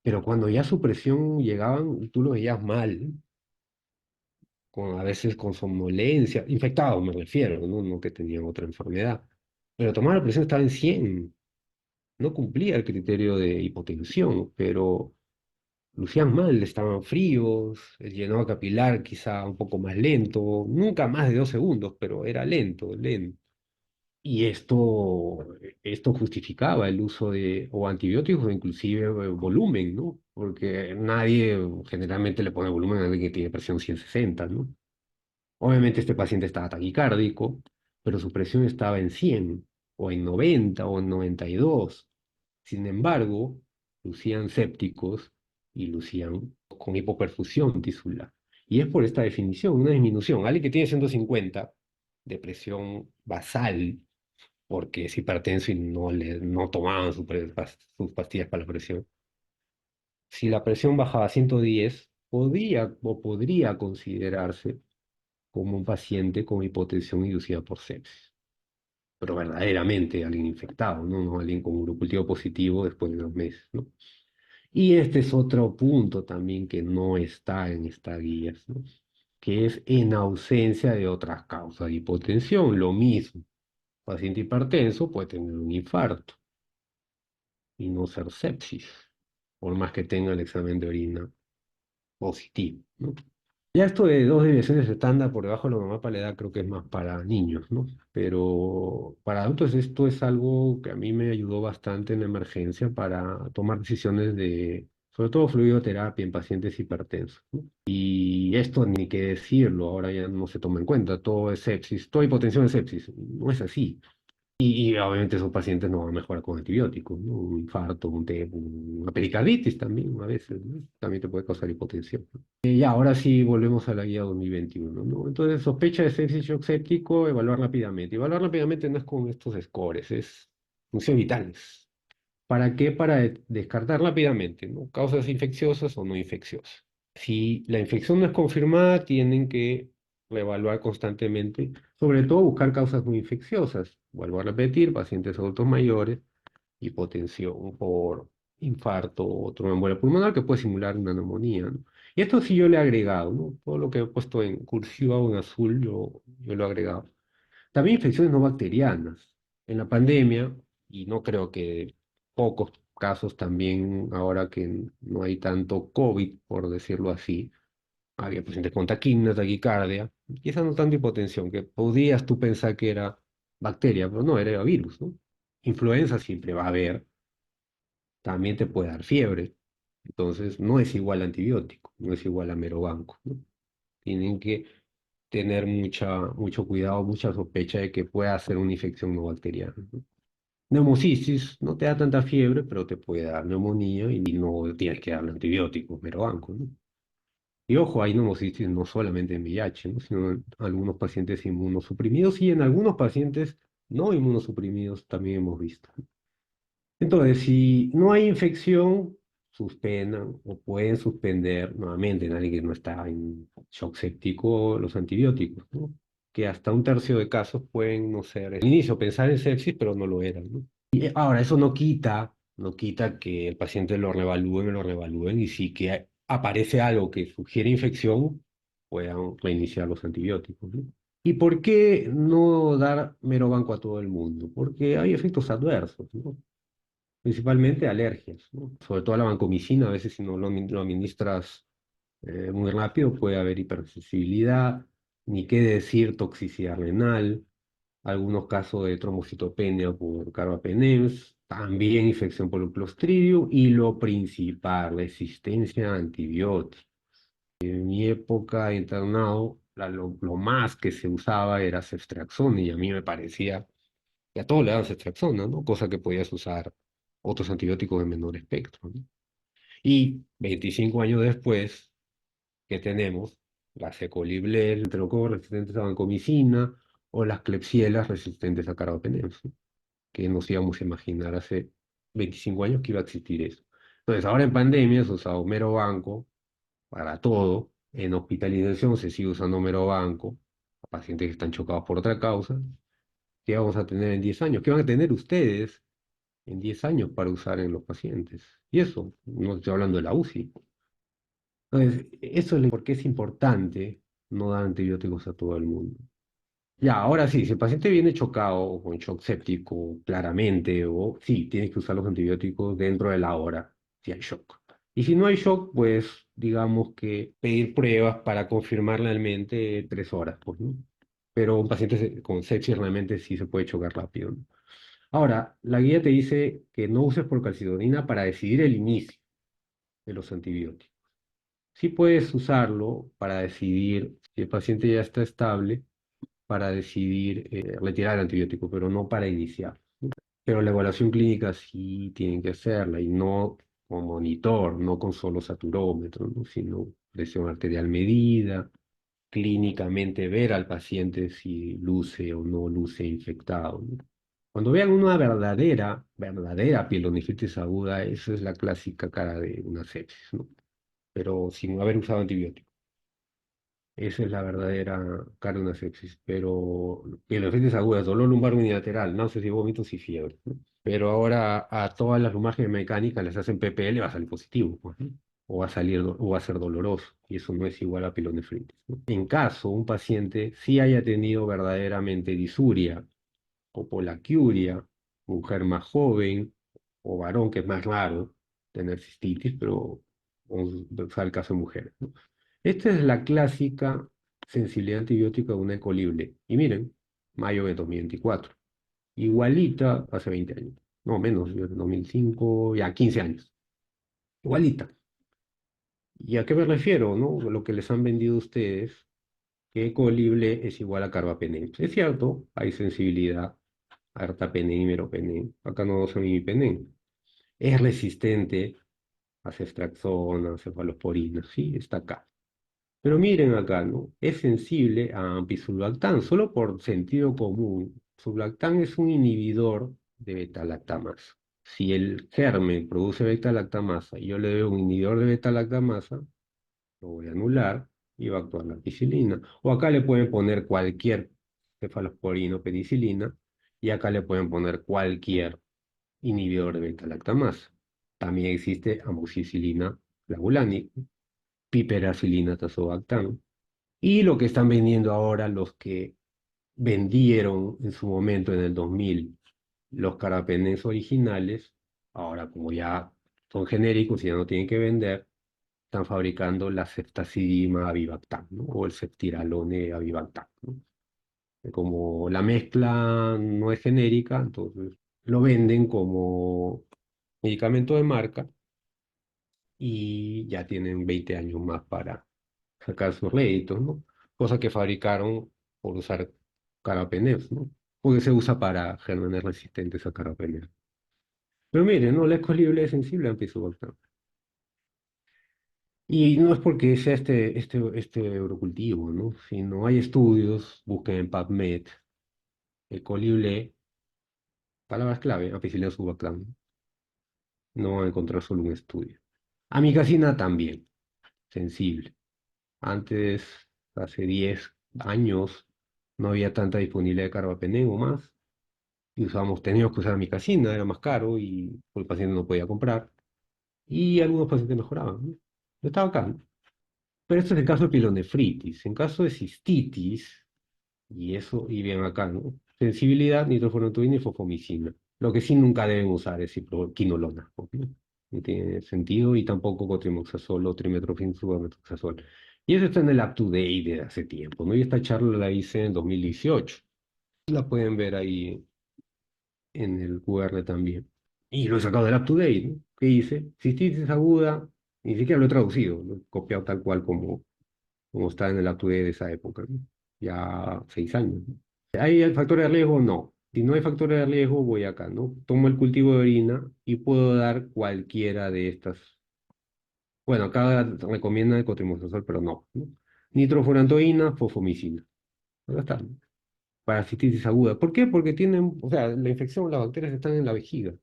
pero cuando ya su presión llegaban, tú lo veías mal, a veces con somnolencia, infectados me refiero, ¿no? No que tenían otra enfermedad. Pero tomar la presión estaba en 100, no cumplía el criterio de hipotensión, pero lucían mal, estaban fríos, el llenado capilar quizá un poco más lento, nunca más de 2 segundos, pero era lento, lento. Y esto justificaba el uso de o antibióticos o inclusive volumen, ¿no? Porque nadie generalmente le pone volumen a alguien que tiene presión 160, ¿no? Obviamente este paciente estaba taquicárdico, pero su presión estaba en 100 o en 90 o en 92. Sin embargo, lucían sépticos y lucían con hipoperfusión tisular. Y es por esta definición, una disminución. Alguien que tiene 150 de presión basal, porque es hipertenso y no tomaban sus pastillas para la presión. Si la presión bajaba a 110, podría considerarse como un paciente con hipotensión inducida por sepsis, pero verdaderamente alguien infectado, ¿no? No alguien con un grupo cultivo positivo después de 2 meses, ¿no? Y este es otro punto también que no está en estas guías, ¿no? Que es en ausencia de otras causas de hipotensión, lo mismo. Paciente hipertenso puede tener un infarto y no ser sepsis, por más que tenga el examen de orina positivo, ¿no? Ya esto de dos desviaciones estándar por debajo de la normal para la edad creo que es más para niños, ¿no? Pero para adultos esto es algo que a mí me ayudó bastante en la emergencia para tomar decisiones de, sobre todo fluidoterapia en pacientes hipertensos, ¿no? Y esto ni qué decirlo, ahora ya no se toma en cuenta, todo es sepsis, toda hipotensión es sepsis, no es así. Y obviamente esos pacientes no van a mejorar con antibióticos, ¿no? Un infarto, una pericarditis también a veces, ¿no? También te puede causar hipotensión. Ya, ahora sí volvemos a la guía 2021, ¿no? Entonces, sospecha de sepsis shock séptico, evaluar rápidamente. Evaluar rápidamente no es con estos scores, es funciones vitales. ¿Para qué? Para descartar rápidamente, ¿no? Causas infecciosas o no infecciosas. Si la infección no es confirmada, tienen que reevaluar constantemente, sobre todo buscar causas muy infecciosas. Vuelvo a repetir, pacientes adultos mayores, hipotensión por infarto o tromboembolia pulmonar que puede simular una neumonía, ¿no? Y esto sí yo le he agregado, ¿no? Todo lo que he puesto en cursiva o en azul, yo lo he agregado. También infecciones no bacterianas. En la pandemia, y no creo que pocos casos también, ahora que no hay tanto COVID, por decirlo así, había pacientes con taquimia, taquicardia, quizás no tanto hipotensión, que podías tú pensar que era bacteria, pero no, era virus, ¿no? Influenza siempre va a haber, también te puede dar fiebre, entonces no es igual a antibiótico, no es igual a mero banco, ¿no? Tienen que tener mucho cuidado, mucha sospecha de que pueda ser una infección no bacteriana, ¿no? Neumocisis no te da tanta fiebre, pero te puede dar neumonía y no tienes que darle antibióticos, mero banco, ¿no? Y ojo, hay neumocisis no solamente en VIH, ¿no? Sino en algunos pacientes inmunosuprimidos y en algunos pacientes no inmunosuprimidos también hemos visto. Entonces, si no hay infección, suspendan o pueden suspender nuevamente en alguien que no está en shock séptico los antibióticos, ¿no? Que hasta un tercio de casos pueden no ser, al inicio pensar en sepsis, pero no lo eran, ¿no? Y ahora, eso no quita que el paciente lo reevalúen y si que aparece algo que sugiere infección, puedan reiniciar los antibióticos, ¿no? ¿Y por qué no dar mero banco a todo el mundo? Porque hay efectos adversos, ¿no? Principalmente alergias, ¿no? Sobre todo la vancomicina, a veces si no lo administras muy rápido puede haber hipersensibilidad, ni qué decir toxicidad renal, algunos casos de trombocitopenia por carbapenems, también infección por el Clostridium y lo principal, resistencia a antibióticos. En mi época de internado, lo más que se usaba era ceftriaxona y a mí me parecía que a todos le daban ceftriaxona, ¿no? Cosa que podías usar otros antibióticos de menor espectro, ¿no? Y 25 años después, ¿qué tenemos? Las Ecoliblel, enterococos resistentes a vancomicina o las Klebsielas resistentes a carbapenems, ¿no? Que nos íbamos a imaginar hace 25 años que iba a existir eso. Entonces, ahora en pandemia se usa Homero Banco para todo. En hospitalización se sigue usando Homero Banco a pacientes que están chocados por otra causa. ¿Qué vamos a tener en 10 años? ¿Qué van a tener ustedes en 10 años para usar en los pacientes? Y eso, no estoy hablando de la UCI. Entonces, eso es por qué es importante no dar antibióticos a todo el mundo. Ya, ahora sí, si el paciente viene chocado o con shock séptico, claramente, o sí, tienes que usar los antibióticos dentro de la hora, si hay shock. Y si no hay shock, pues digamos que pedir pruebas para confirmar realmente 3 horas, pues, ¿no? Pero un paciente con sepsis realmente sí se puede chocar rápido, ¿no? Ahora, la guía te dice que no uses procalcitonin para decidir el inicio de los antibióticos. Sí puedes usarlo para decidir si el paciente ya está estable, para decidir retirar el antibiótico, pero no para iniciar. Pero la evaluación clínica sí tienen que hacerla y no con monitor, no con solo saturómetro, ¿no? Sino presión arterial medida, clínicamente ver al paciente si luce o no luce infectado, ¿no? Cuando vean una verdadera pielonefritis aguda, esa es la clásica cara de una sepsis, ¿no? Pero sin haber usado antibiótico. Esa es la verdadera cara de una sepsis. Pero pielonefritis aguda, dolor lumbar unilateral, náuseas y vómitos y fiebre, ¿no? Pero ahora a todas las lumbajes mecánicas les hacen PPL, va a salir positivo, pues, ¿no? O va a salir, o va a ser doloroso, y eso no es igual a pielonefritis, ¿no? En caso un paciente sí haya tenido verdaderamente disuria o polaquiuria, mujer más joven o varón, que es más raro tener cistitis, pero vamos a usar el caso de mujeres, ¿no? Esta es la clásica sensibilidad antibiótica de una ecolible. Y miren, mayo de 2024. Igualita hace 20 años. No, menos, 2005, ya 15 años. Igualita. ¿Y a qué me refiero, no? Lo que les han vendido a ustedes, que ecolible es igual a carbapenem. Es cierto, hay sensibilidad a ertapenem y meropenem. Acá no usan imipenem. Es resistente a ceftriaxona, cefalosporina. Sí, está acá. Pero miren acá, ¿no? Es sensible a ampisulbactam, solo por sentido común. Sulbactam es un inhibidor de beta-lactamasa. Si el germen produce beta-lactamasa y yo le doy un inhibidor de beta-lactamasa, lo voy a anular y va a actuar la ampicilina. O acá le pueden poner cualquier cefalosporina o penicilina y acá le pueden poner cualquier inhibidor de beta-lactamasa. También existe amoxicilina clavulánica, piperacilina tazobactam. Y lo que están vendiendo ahora los que vendieron en su momento en el 2000 los carbapenems originales, ahora como ya son genéricos y ya no tienen que vender, están fabricando la ceftazidima avibactam, ¿no? O el ceftiralone avibactam, ¿no? Como la mezcla no es genérica, entonces lo venden como medicamento de marca y ya tienen 20 años más para sacar sus réditos, ¿no? Cosa que fabricaron por usar carbapenems, ¿no? Porque se usa para gérmenes resistentes a carbapenems. Pero miren, ¿no? La escolible es sensible a antisulfuro. Y no es porque sea este eurocultivo, ¿no? Sino hay estudios, busquen en PubMed, el colible Palabras clave, ampicilina subactam. No van a encontrar solo un estudio. Amicacina también, sensible. Antes, hace 10 años, no había tanta disponibilidad de carbapenem o más, y teníamos que usar amicacina, era más caro y el paciente no podía comprar, y algunos pacientes mejoraban, ¿no? Estaba acá, ¿no? Pero esto es el caso de pilonefritis. En caso de cistitis, y eso, y bien acá, ¿no? Sensibilidad, nitrofurantoína y fofomicina. Lo que sí nunca deben usar es quinolona, ¿no? No tiene sentido, y tampoco cotrimoxazol o trimetoprim sulfamethoxazol. Y eso está en el UpToDate de hace tiempo, ¿no? Y esta charla la hice en 2018. La pueden ver ahí en el QR también. Y lo he sacado del UpToDate, ¿no? ¿Qué hice? Cistitis aguda, ni siquiera lo he traducido, lo he copiado tal cual como está en el UpToDate de esa época, ¿no? Ya 6 años, ¿no? ¿Hay factores de riesgo? No. Si no hay factores de riesgo, voy acá, ¿no? Tomo el cultivo de orina y puedo dar cualquiera de estas. Bueno, acá recomienda el cotrimoxazol, pero no, ¿no? Nitrofurantoína, fofomicina. Acá está, ¿no? Para cistitis aguda. ¿Por qué? Porque tienen, o sea, la infección, las bacterias están en la vejiga.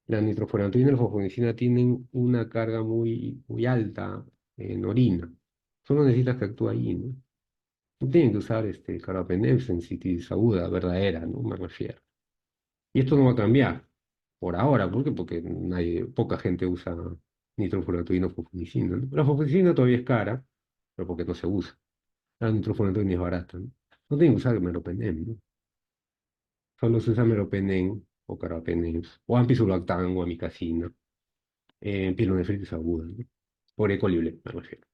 La nitrofurantoína y la fofomicina tienen una carga muy, muy alta en orina. Solo necesitas que actúe ahí, ¿no? No tienen que usar carbapenem en cistitis aguda, verdadera, ¿no? Me refiero. Y esto no va a cambiar por ahora. ¿Por qué? Porque poca gente usa nitrofurantoína o fofomicina, ¿no? La fofomicina todavía es cara, pero porque no se usa. La nitrofurantoína es barata, ¿no? No tienen que usar meropenem, ¿no? Solo se usa meropenem o carbapenem, o ampicilactam o amicacina, en pielonefritis aguda, ¿no? Por E. coli, me refiero.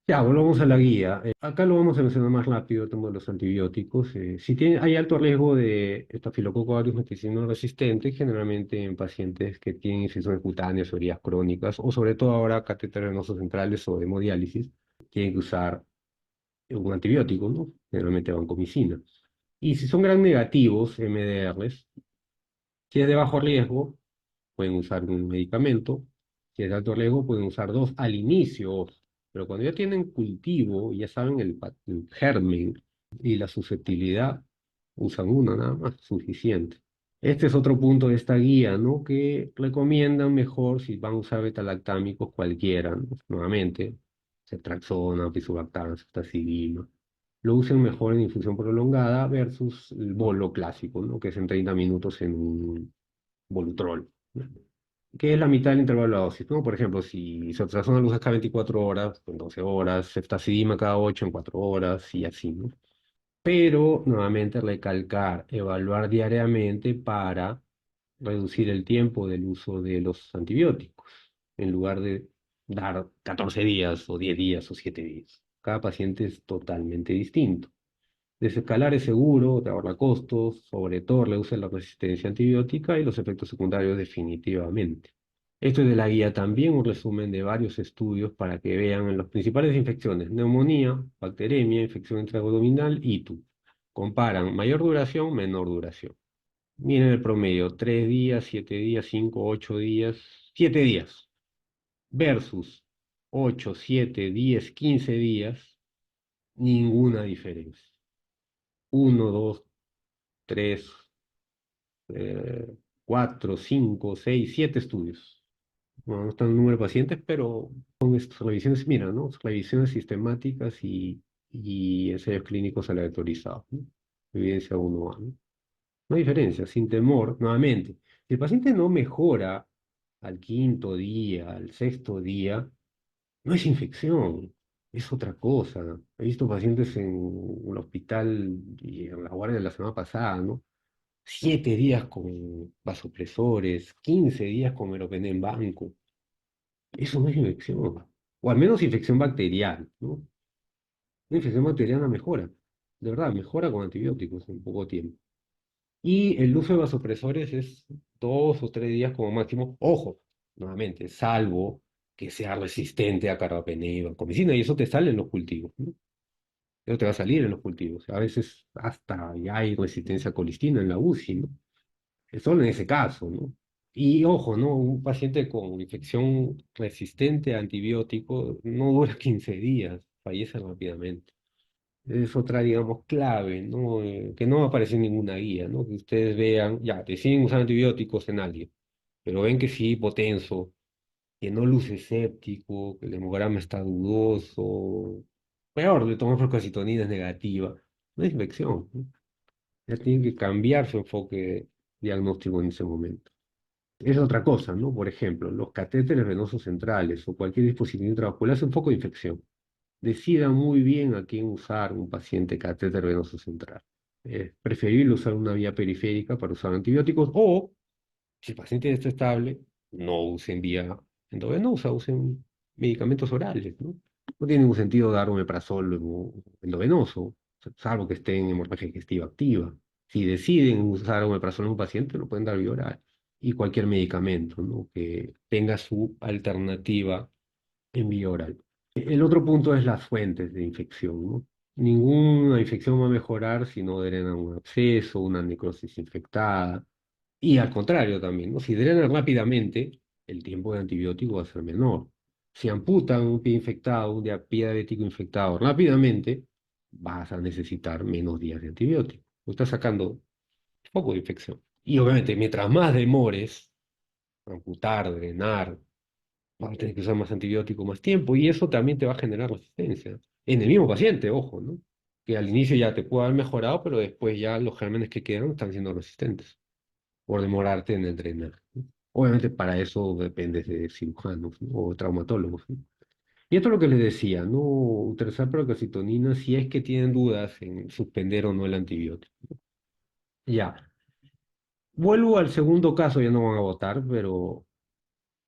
Ya, volvamos a la guía. Acá lo vamos a mencionar más rápido, el tema de los antibióticos. Si hay alto riesgo de estafilococo aureus meticilino resistente, generalmente en pacientes que tienen infecciones cutáneas o heridas crónicas, o sobre todo ahora catéteres venosos centrales o hemodiálisis, tienen que usar un antibiótico, ¿no? Generalmente vancomicina. Y si son gram negativos, MDRs, si es de bajo riesgo, pueden usar un medicamento. Si es de alto riesgo, pueden usar dos al inicio. Pero cuando ya tienen cultivo, ya saben el germen y la susceptibilidad, usan una nada más, suficiente. Este es otro punto de esta guía, ¿no? Que recomiendan mejor si van a usar betalactámicos cualquiera, ¿no? Nuevamente, ceftriaxona, pisubactam, ceftazidima. Lo usen mejor en infusión prolongada versus el bolo clásico, ¿no? Que es en 30 minutos en un Bolutrol, ¿no? Que es la mitad del intervalo de dosis, ¿no? Por ejemplo, si ceftriaxona lo usas cada 24 horas, pues 12 horas, ceftazidima cada 8 en 4 horas y así, ¿no? Pero, nuevamente, recalcar, evaluar diariamente para reducir el tiempo del uso de los antibióticos, en lugar de dar 14 días o 10 días o 7 días. Cada paciente es totalmente distinto. Desescalar es seguro, te ahorra costos, sobre todo reduce la resistencia antibiótica y los efectos secundarios definitivamente. Esto es de la guía también un resumen de varios estudios para que vean en las principales infecciones: neumonía, bacteremia, infección intraabdominal, ITU. Comparan mayor duración, menor duración. Miren el promedio: 3 días, 7 días, 5, 8 días, 7 días versus 8, 7, 10, 15 días, ninguna diferencia. Uno, 2, 3, 4, 5, 6, 7 estudios. No están el número de pacientes, pero son estas revisiones, mira, ¿no? Revisiones sistemáticas y ensayos clínicos aleatorizados, ¿no? Evidencia 1A, ¿no? No hay diferencia, sin temor, nuevamente. Si el paciente no mejora al quinto día, al sexto día, no es infección, es otra cosa. He visto pacientes en el hospital y en la guardia de la semana pasada, ¿no? 7 días con vasopresores, 15 días con meropenem en banco. Eso no es infección. O al menos infección bacteriana, ¿no? Una infección bacteriana mejora. De verdad, mejora con antibióticos en poco tiempo. Y el uso de vasopresores es 2 o 3 días como máximo. Ojo, nuevamente, salvo que sea resistente a carbapenem y vancomicina, y eso te sale en los cultivos, ¿no? Eso te va a salir en los cultivos. A veces hasta ya hay resistencia a colistina en la UCI, ¿no? Solo en ese caso, ¿no? Y ojo, ¿no? Un paciente con infección resistente a antibióticos no dura 15 días, fallece rápidamente. Es otra, digamos, clave, ¿no? Que no aparece en ninguna guía, ¿no? Que ustedes vean, ya, deciden usar antibióticos en alguien, pero ven que sí, hipotenso, que no luce séptico, que el hemograma está dudoso, peor, le tomar procalcitonina es negativa, no es infección, ¿no? Ya tienen que cambiar su enfoque diagnóstico en ese momento. Es otra cosa, ¿no? Por ejemplo, los catéteres venosos centrales o cualquier dispositivo intravascular es un foco de infección. Decida muy bien a quién usar un paciente catéter venoso central. Es preferible usar una vía periférica para usar antibióticos o, si el paciente está estable, no usen vía endovenosa, usen medicamentos orales, ¿no? No tiene ningún sentido dar omeprazol endovenoso, salvo que esté en hemorragia digestiva activa. Si deciden usar omeprazol en un paciente, lo pueden dar vía oral. Y cualquier medicamento, ¿no? Que tenga su alternativa en vía oral. El otro punto es las fuentes de infección, ¿no? Ninguna infección va a mejorar si no drena un absceso, una necrosis infectada. Y al contrario también, ¿no? Si drenan rápidamente, el tiempo de antibiótico va a ser menor. Si amputan un pie infectado, pie diabético infectado rápidamente, vas a necesitar menos días de antibiótico. Estás sacando poco de infección. Y obviamente, mientras más demores, amputar, drenar, vas a tener que usar más antibiótico más tiempo y eso también te va a generar resistencia. En el mismo paciente, ojo, ¿no? Que al inicio ya te puede haber mejorado, pero después ya los gérmenes que quedan están siendo resistentes por demorarte en el drenaje, ¿no? Obviamente para eso dependes de cirujanos, ¿no? O traumatólogos, ¿no? Y esto es lo que les decía, ¿no? Utilizar procalcitonina si es que tienen dudas en suspender o no el antibiótico. Ya. Vuelvo al segundo caso, ya no van a votar, pero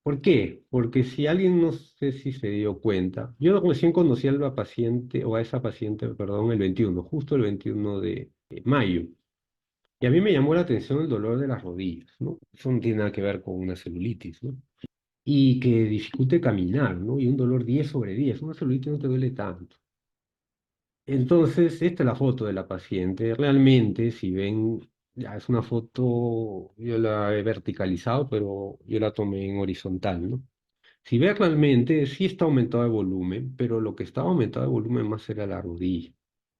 ¿por qué? Porque si alguien no sé si se dio cuenta, yo recién conocí a la paciente, o a esa paciente, perdón, el 21, justo el 21 de mayo. Y a mí me llamó la atención el dolor de las rodillas, ¿no? Eso no tiene nada que ver con una celulitis, ¿no? Y que dificulte caminar, ¿no? Y un dolor 10/10. Una celulitis no te duele tanto. Entonces, esta es la foto de la paciente. Realmente, si ven, ya es una foto, yo la he verticalizado, pero yo la tomé en horizontal, ¿no? Si ves realmente, sí está aumentado el volumen, pero lo que estaba aumentado el volumen más era la rodilla.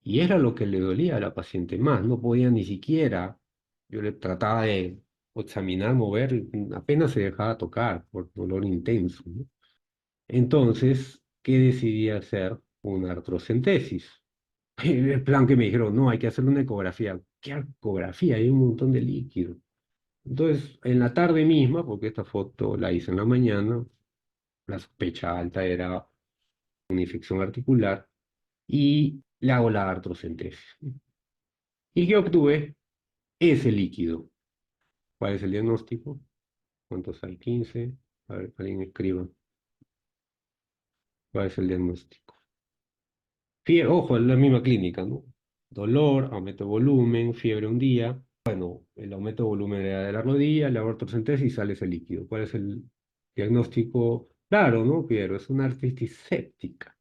Y era lo que le dolía a la paciente más. No podía ni siquiera, yo le trataba de examinar, mover, apenas se dejaba tocar por dolor intenso, ¿no? Entonces, ¿qué decidí hacer? Una artrocentesis. El plan que me dijeron, no, hay que hacer una ecografía. ¿Qué ecografía? Hay un montón de líquido. Entonces, en la tarde misma, porque esta foto la hice en la mañana, la sospecha alta era una infección articular y le hago la artrocentesis. ¿Y qué obtuve? Ese líquido. ¿Cuál es el diagnóstico? ¿Cuántos hay? 15. A ver, alguien escriba. ¿Cuál es el diagnóstico? Ojo, es la misma clínica, ¿no? Dolor, aumento de volumen, fiebre un día. Bueno, el aumento de volumen era de la rodilla, le hago artrocentesis y sale ese líquido. ¿Cuál es el diagnóstico? Claro, ¿no, Piero? Es una artritis séptica.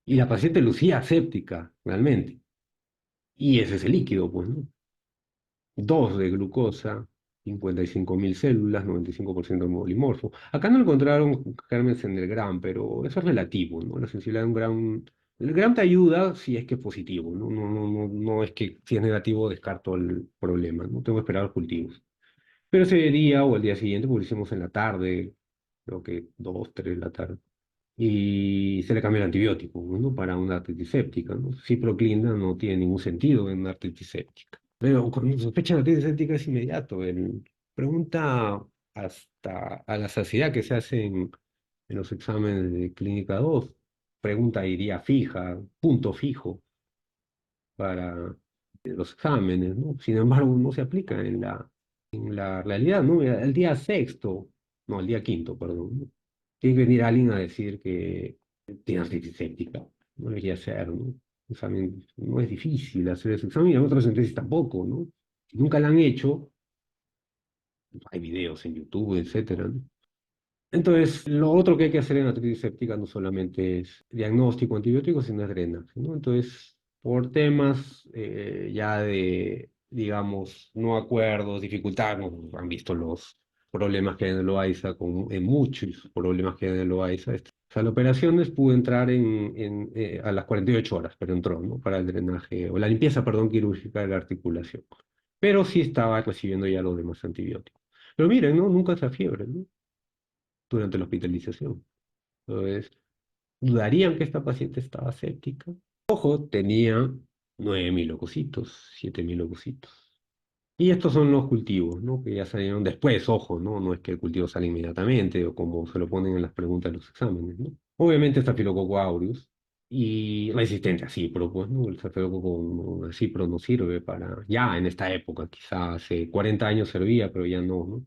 Y la paciente lucía séptica, realmente. Y ese es el líquido, pues, ¿no? 2 de glucosa, 55.000 células, 95% hemolimorfo. Acá no encontraron gérmenes en el GRAM, pero eso es relativo, ¿no? La sensibilidad de un GRAM. El GRAM te ayuda si es que es positivo, ¿no? No es que si es negativo descarto el problema, no tengo que esperar los cultivos. Pero ese día o el día siguiente, pues lo hicimos en la tarde, creo que 2, 3 de la tarde y se le cambia el antibiótico, ¿no? Para una artritis séptica, ¿no? Ciproclina no tiene ningún sentido en una artritis séptica. Pero cuando sospecha de artritis séptica es inmediato. Él pregunta hasta a la saciedad que se hace en los exámenes de clínica 2. Pregunta iría fija, punto fijo para los exámenes, ¿no? Sin embargo, no se aplica en la realidad, ¿no? El día sexto, no, el día quinto, perdón, ¿no? Tiene que venir alguien a decir que tiene artritis séptica. No debería ser, ¿no? Examen, no es difícil hacer ese examen y en otras sentencias tampoco, ¿no? Si nunca lo han hecho, hay videos en YouTube, etcétera, ¿no? Entonces, lo otro que hay que hacer en la artritis séptica no solamente es diagnóstico antibiótico, sino es drenaje, ¿no? Entonces, por temas ya de, digamos, no acuerdos, dificultades, ¿no? Han visto problemas que hay en el Loaiza, en muchos problemas que hay en el Loaiza. O sea, la operación pudo entrar a las 48 horas, pero entró, ¿no? Para el drenaje, o la limpieza, perdón, quirúrgica de la articulación. Pero sí estaba recibiendo ya los demás antibióticos. Pero miren, ¿no? Nunca esa fiebre, ¿no? Durante la hospitalización. Entonces, ¿dudarían que esta paciente estaba séptica? Ojo, tenía 9.000 leucocitos, 7.000 leucocitos. Y estos son los cultivos, ¿no? Que ya salieron después, ojo, ¿no? No es que el cultivo sale inmediatamente o como se lo ponen en las preguntas de los exámenes, ¿no? Obviamente Staphylococcus aureus y resistente a cipro, pues, ¿no? El Staphylococcus cipro no sirve para, ya en esta época, quizás hace 40 años servía, pero ya no, ¿no?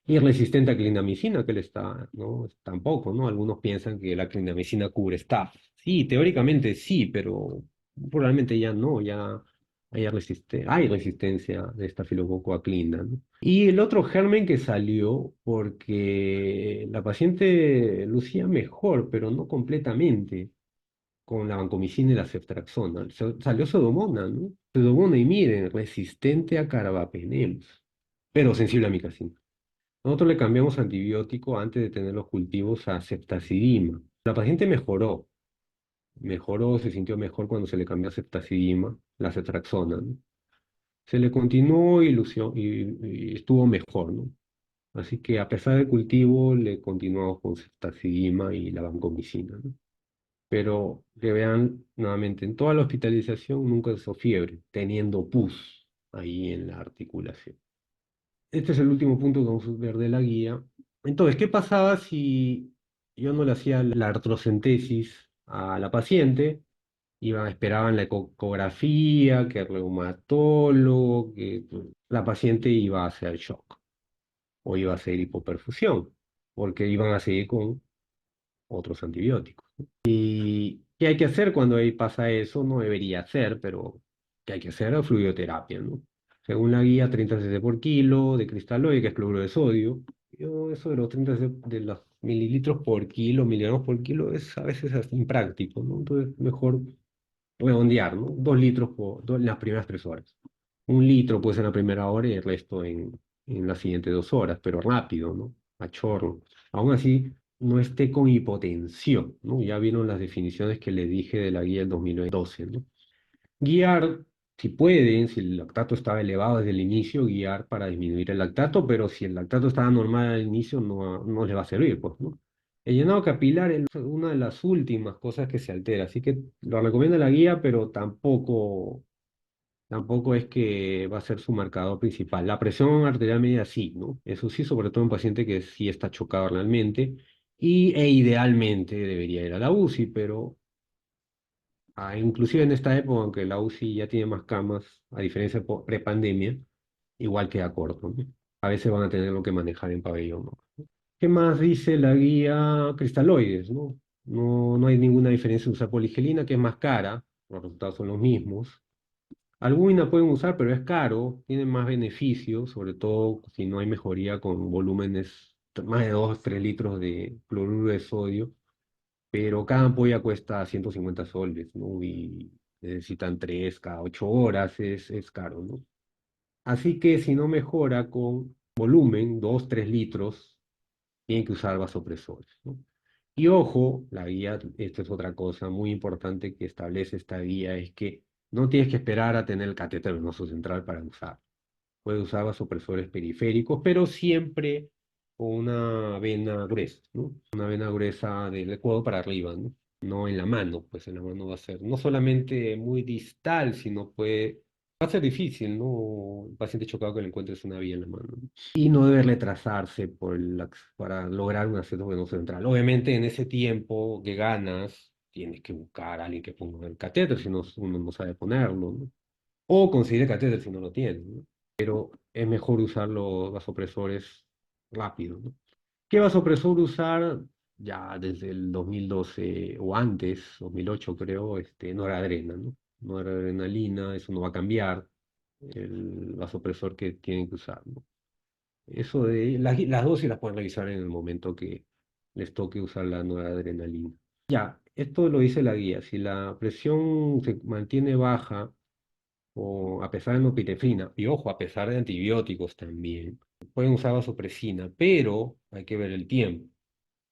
Y resistente a clindamicina, que le está, ¿no? Tampoco, ¿no? Algunos piensan que la clindamicina cubre staph. Sí, teóricamente sí, pero probablemente ya no, ya hay resistencia de estafilococo a clinda, ¿no? Y el otro germen que salió porque la paciente lucía mejor, pero no completamente, con la vancomicina y la ceftriaxona. Salió Pseudomonas, ¿no? Pseudomonas, y miren, resistente a carbapenems, pero sensible a micacina. Nosotros le cambiamos antibiótico antes de tener los cultivos a ceftazidima. La paciente mejoró, se sintió mejor cuando se le cambió a ceftazidima, la ceftriaxona, ¿no? Se le continuó y estuvo mejor, ¿no? Así que a pesar del cultivo, le continuamos con ceftazidima y la vancomicina, ¿no? Pero que vean nuevamente, en toda la hospitalización nunca hizo fiebre, teniendo pus ahí en la articulación. Este es el último punto que vamos a ver de la guía. Entonces, ¿qué pasaba si yo no le hacía la artrocentesis a la paciente? Esperaban la ecografía, que el reumatólogo, que la paciente iba a hacer shock o iba a hacer hipoperfusión, porque iban a seguir con otros antibióticos. ¿Y qué hay que hacer cuando ahí pasa eso? No debería hacer, pero ¿qué hay que hacer? La fluidoterapia, ¿no? Según la guía, 30 cc por kilo de cristaloide, que es cloruro de sodio. Eso de los 30 cc de los mililitros por kilo, miligramos por kilo, es a veces hasta impráctico, ¿no? Entonces, mejor redondear, ¿no? 2 litros en las primeras 3 horas. 1 litro puede ser en la primera hora y el resto en las siguientes 2 horas, pero rápido, ¿no? A chorro. Aún así, no esté con hipotensión, ¿no? Ya vieron las definiciones que le dije de la guía del 2012, ¿no? Guiar, si pueden, si el lactato estaba elevado desde el inicio, guiar para disminuir el lactato, pero si el lactato estaba normal al inicio, no le va a servir, pues, ¿no? El llenado capilar es una de las últimas cosas que se altera, así que lo recomienda la guía, pero tampoco es que va a ser su marcador principal. La presión arterial media sí, ¿no? Eso sí, sobre todo en paciente que sí está chocado realmente, e idealmente debería ir a la UCI, pero inclusive en esta época, aunque la UCI ya tiene más camas, a diferencia de prepandemia, igual queda corto, ¿no? A veces van a tener lo que manejar en pabellón, ¿no? ¿Qué más dice la guía? Cristaloides, ¿no? No hay ninguna diferencia en usar poligelina, que es más cara, los resultados son los mismos. Albúmina pueden usar, pero es caro, tiene más beneficios, sobre todo si no hay mejoría con volúmenes más de 2 3 litros de cloruro de sodio, pero cada ampolla cuesta 150 soles, ¿no? Y necesitan 3 cada 8 horas, es caro, ¿no? Así que si no mejora con volumen, 2 3 litros, tienen que usar vasopresores, ¿no? Y ojo, la guía, esto es otra cosa muy importante que establece esta guía, es que no tienes que esperar a tener el catéter venoso central para usar. Puedes usar vasopresores periféricos, pero siempre con una vena gruesa, ¿no? Una vena gruesa del codo para arriba, ¿no? No en la mano, pues en la mano va a ser no solamente muy distal, sino va a ser difícil, ¿no? El paciente chocado que le encuentres una vía en la mano, ¿no? Y no debe retrasarse para lograr un acceso venoso central. Obviamente, en ese tiempo que ganas, tienes que buscar a alguien que ponga el catéter, si no, uno no sabe ponerlo, ¿no? O conseguir el catéter si no lo tiene, ¿no? Es mejor usar los vasopresores rápido, ¿no? ¿Qué vasopresor usar? Ya desde el 2012 o antes, 2008 creo, noradrena, ¿no? Noradrenalina, eso no va a cambiar, el vasopresor que tienen que usar, ¿no? Eso de las dosis las pueden revisar en el momento que les toque usar la noradrenalina. Ya, esto lo dice la guía. Si la presión se mantiene baja o a pesar de norepinefrina, y ojo, a pesar de antibióticos también, Pueden usar vasopresina, pero hay que ver el tiempo.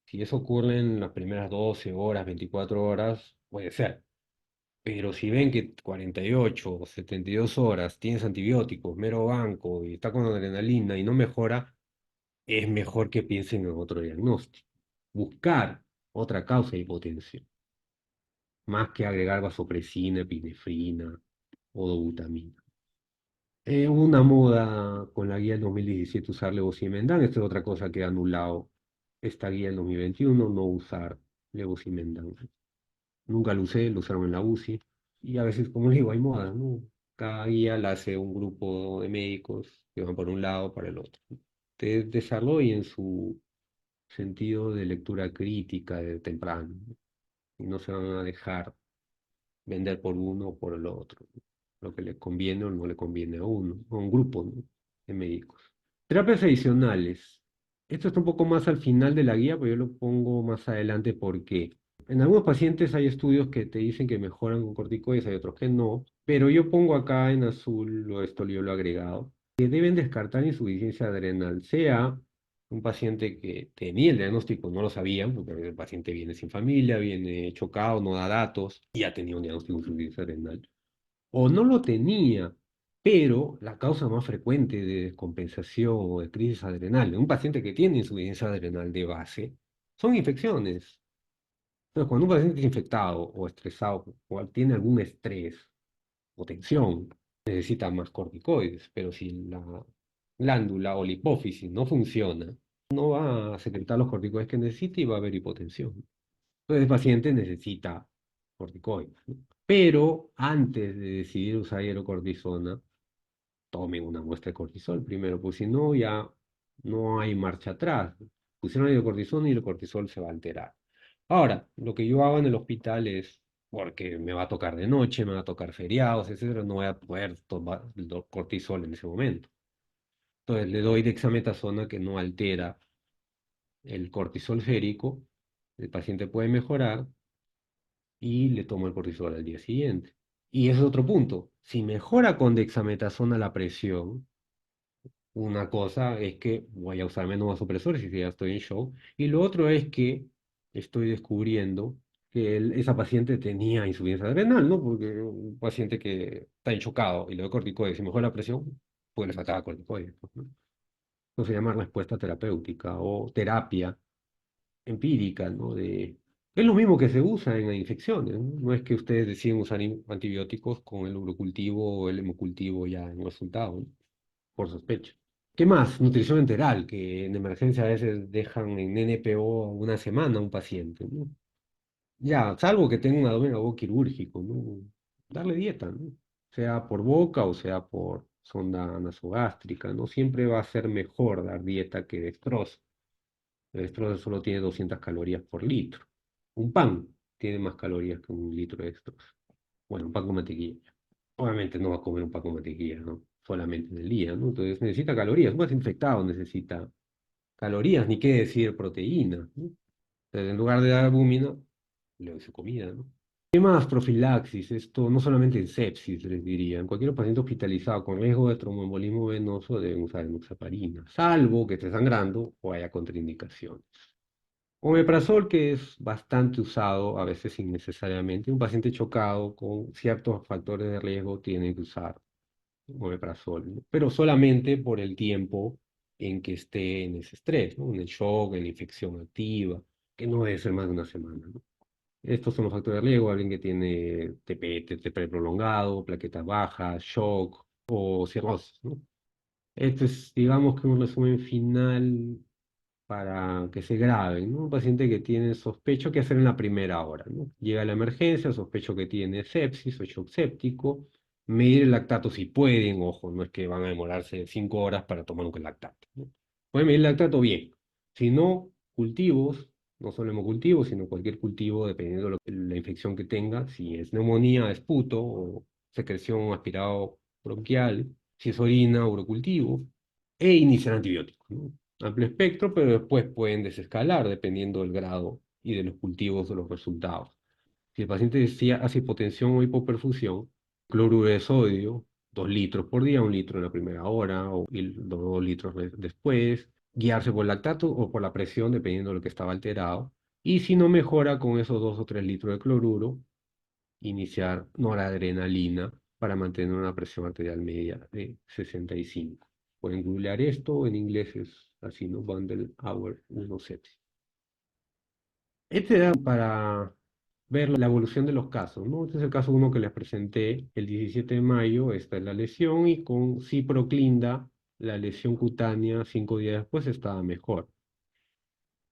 Si eso ocurre en las primeras 12 horas, 24 horas, puede ser. Pero si ven que 48 o 72 horas tienes antibióticos, mero banco y está con adrenalina y no mejora, es mejor que piensen en otro diagnóstico. Buscar otra causa de hipotensión, más que agregar vasopresina, epinefrina o dobutamina. Hubo una moda con la guía del 2017 usar levosimendan. Esta es otra cosa que ha anulado esta guía del 2021, no usar levosimendan. Nunca lo usé, lo usaron en la UCI. Y a veces, como les digo, hay modas, ¿no? Cada guía la hace un grupo de médicos que van por un lado, para el otro. Te desarrollen su sentido de lectura crítica de temprano, ¿no? Y no se van a dejar vender por uno o por el otro, ¿no? Lo que le conviene o no le conviene a uno, a un grupo, ¿no?, de médicos. Terapias adicionales. Esto está un poco más al final de la guía, pero yo lo pongo más adelante porque en algunos pacientes hay estudios que te dicen que mejoran con corticoides, hay otros que no, pero yo pongo acá en azul, esto yo lo he agregado, que deben descartar insuficiencia adrenal, sea un paciente que tenía el diagnóstico, no lo sabían, porque a veces el paciente viene sin familia, viene chocado, no da datos, y ya tenía un diagnóstico de insuficiencia adrenal, o no lo tenía, pero la causa más frecuente de descompensación o de crisis adrenal en un paciente que tiene insuficiencia adrenal de base son infecciones. Entonces, cuando un paciente es infectado o estresado o tiene algún estrés o tensión, necesita más corticoides, pero si la glándula o la hipófisis no funciona, no va a secretar los corticoides que necesita y va a haber hipotensión. Entonces el paciente necesita corticoides, ¿no? Pero antes de decidir usar hidrocortisona, tomen una muestra de cortisol primero, pues si no, ya no hay marcha atrás. Pusieron hidrocortisona y el cortisol se va a alterar. Ahora, lo que yo hago en el hospital es, porque me va a tocar de noche, me va a tocar feriados, etcétera, no voy a poder tomar el cortisol en ese momento. Entonces le doy dexametasona que no altera el cortisol férico, el paciente puede mejorar y le tomo el cortisol al día siguiente. Y ese es otro punto. Si mejora con dexametasona la presión, una cosa es que voy a usar menos vasopresores si ya estoy en shock. Y lo otro es que estoy descubriendo que esa paciente tenía insuficiencia adrenal, ¿no? Porque un paciente que está enchocado y le doy corticoides y mejora la presión, pues le faltaba corticoides, pues, ¿no? Eso se llama respuesta terapéutica o terapia empírica, ¿no? Es lo mismo que se usa en las infecciones, ¿no? No es que ustedes deciden usar antibióticos con el urocultivo o el hemocultivo ya en resultado, ¿no?, por sospecha. ¿Qué más? Nutrición enteral, que en emergencia a veces dejan en NPO una semana a un paciente, ¿no? Ya, salvo que tenga un abdomen algo quirúrgico, ¿no? Darle dieta, ¿no? Sea por boca o sea por sonda nasogástrica, ¿no? Siempre va a ser mejor dar dieta que destrozo. El dextrozo solo tiene 200 calorías por litro. Un pan tiene más calorías que un litro de dextrozo. Bueno, un pan con mantequilla. Obviamente no va a comer un pan con mantequilla, ¿no? Solamente en el día, ¿no? Entonces necesita calorías. Un paciente infectado necesita calorías, ni qué decir proteína, ¿no? Entonces, en lugar de dar albúmina, le doy su comida, ¿no? ¿Qué más profilaxis? Esto no solamente en sepsis, les diría. En cualquier paciente hospitalizado con riesgo de tromboembolismo venoso deben usar enoxaparina, salvo que esté sangrando o haya contraindicaciones. Omeprazol, que es bastante usado, a veces innecesariamente. Un paciente chocado con ciertos factores de riesgo tiene que usar omeprazol, ¿no? Pero solamente por el tiempo en que esté en ese estrés, ¿no? En el shock, en la infección activa, que no debe ser más de una semana, ¿no? Estos son los factores de riesgo: alguien que tiene TP prolongado, plaquetas bajas, shock o cirrosis, ¿no? Este es, digamos que un resumen final para que se graben, ¿no? Un paciente que tiene sospecho, ¿qué hacer en la primera hora, ¿no? Llega a la emergencia, sospecho que tiene sepsis o shock séptico, medir el lactato si pueden, ojo, no es que van a demorarse 5 horas para tomar un lactato, ¿no? Pueden medir el lactato bien. Si no, cultivos, no solo hemocultivos, sino cualquier cultivo, dependiendo de la infección que tenga, si es neumonía, esputo o secreción aspirado bronquial, si es orina, urocultivo, e iniciar antibióticos, ¿no? Amplio espectro, pero después pueden desescalar dependiendo del grado y de los cultivos de los resultados. Si el paciente hace hipotensión o hipoperfusión, cloruro de sodio 2 litros por día, 1 litro en la primera hora y 2 litros después, guiarse por el lactato o por la presión, dependiendo de lo que estaba alterado. Y si no mejora con esos 2 o 3 litros de cloruro, iniciar noradrenalina para mantener una presión arterial media de 65. Pueden googlear esto, en inglés es así, ¿no? Bundle Hour 1 sepsis. Este era para ver la evolución de los casos, ¿no? Este es el caso uno que les presenté el 17 de mayo, esta es la lesión, y con ciproclinda, la lesión cutánea 5 días después estaba mejor.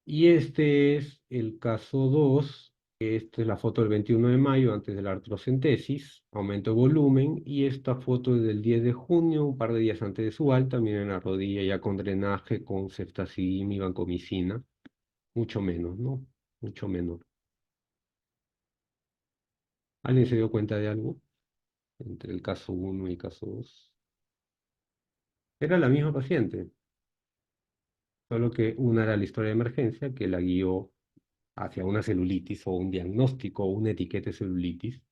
Y este es el caso 2. Esta es la foto del 21 de mayo, antes de la artrocentesis, aumento de volumen, y esta foto es del 10 de junio, un par de días antes de su alta, miren la rodilla ya con drenaje, con ceftazidime y vancomicina, mucho menos, ¿no? Mucho menos. ¿Alguien se dio cuenta de algo entre el caso uno y el caso 2? Era la misma paciente, solo que una era la historia de emergencia que la guió hacia una celulitis o un diagnóstico o una etiqueta de celulitis.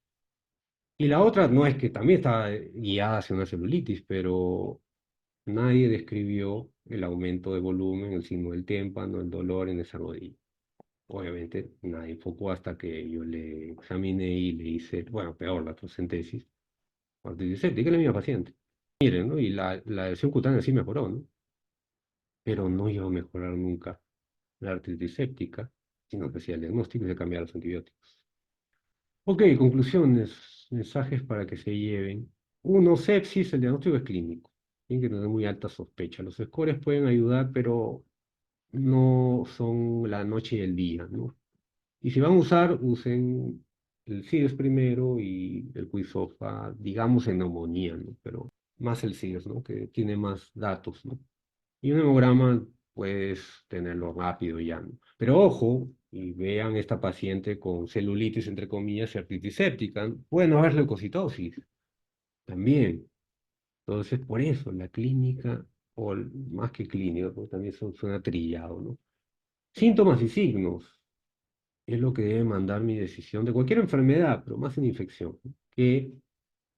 Y la otra no es que también estaba guiada hacia una celulitis, pero nadie describió el aumento de volumen, el signo del témpano, el dolor en esa rodilla. Obviamente nadie enfocó hasta que yo le examiné y le hice, bueno, peor, la tocentesis, artritis séptica, es la misma paciente. Miren, ¿no? Y la lesión cutánea sí mejoró, ¿no? Pero no iba a mejorar nunca la artritis séptica, sino que hacía el diagnóstico y se cambiaban los antibióticos. Ok, conclusiones, mensajes para que se lleven. Uno, sepsis, el diagnóstico es clínico. Tienen que tener muy alta sospecha. Los scores pueden ayudar, pero no son la noche y el día, ¿no? Y si van a usar, usen el SIRS primero y el QISOFA, digamos en neumonía, ¿no? Pero más el SIRS, ¿no? Que tiene más datos, ¿no? Y un hemograma puedes tenerlo rápido ya, ¿no? Pero ojo, y vean esta paciente con celulitis, entre comillas, y artritis séptica, ¿no? Pueden haber leucocitosis también. Entonces, por eso la clínica, más que clínica, porque también suena trillado, ¿no? Síntomas y signos es lo que debe mandar mi decisión de cualquier enfermedad, pero más en infección, ¿no? Que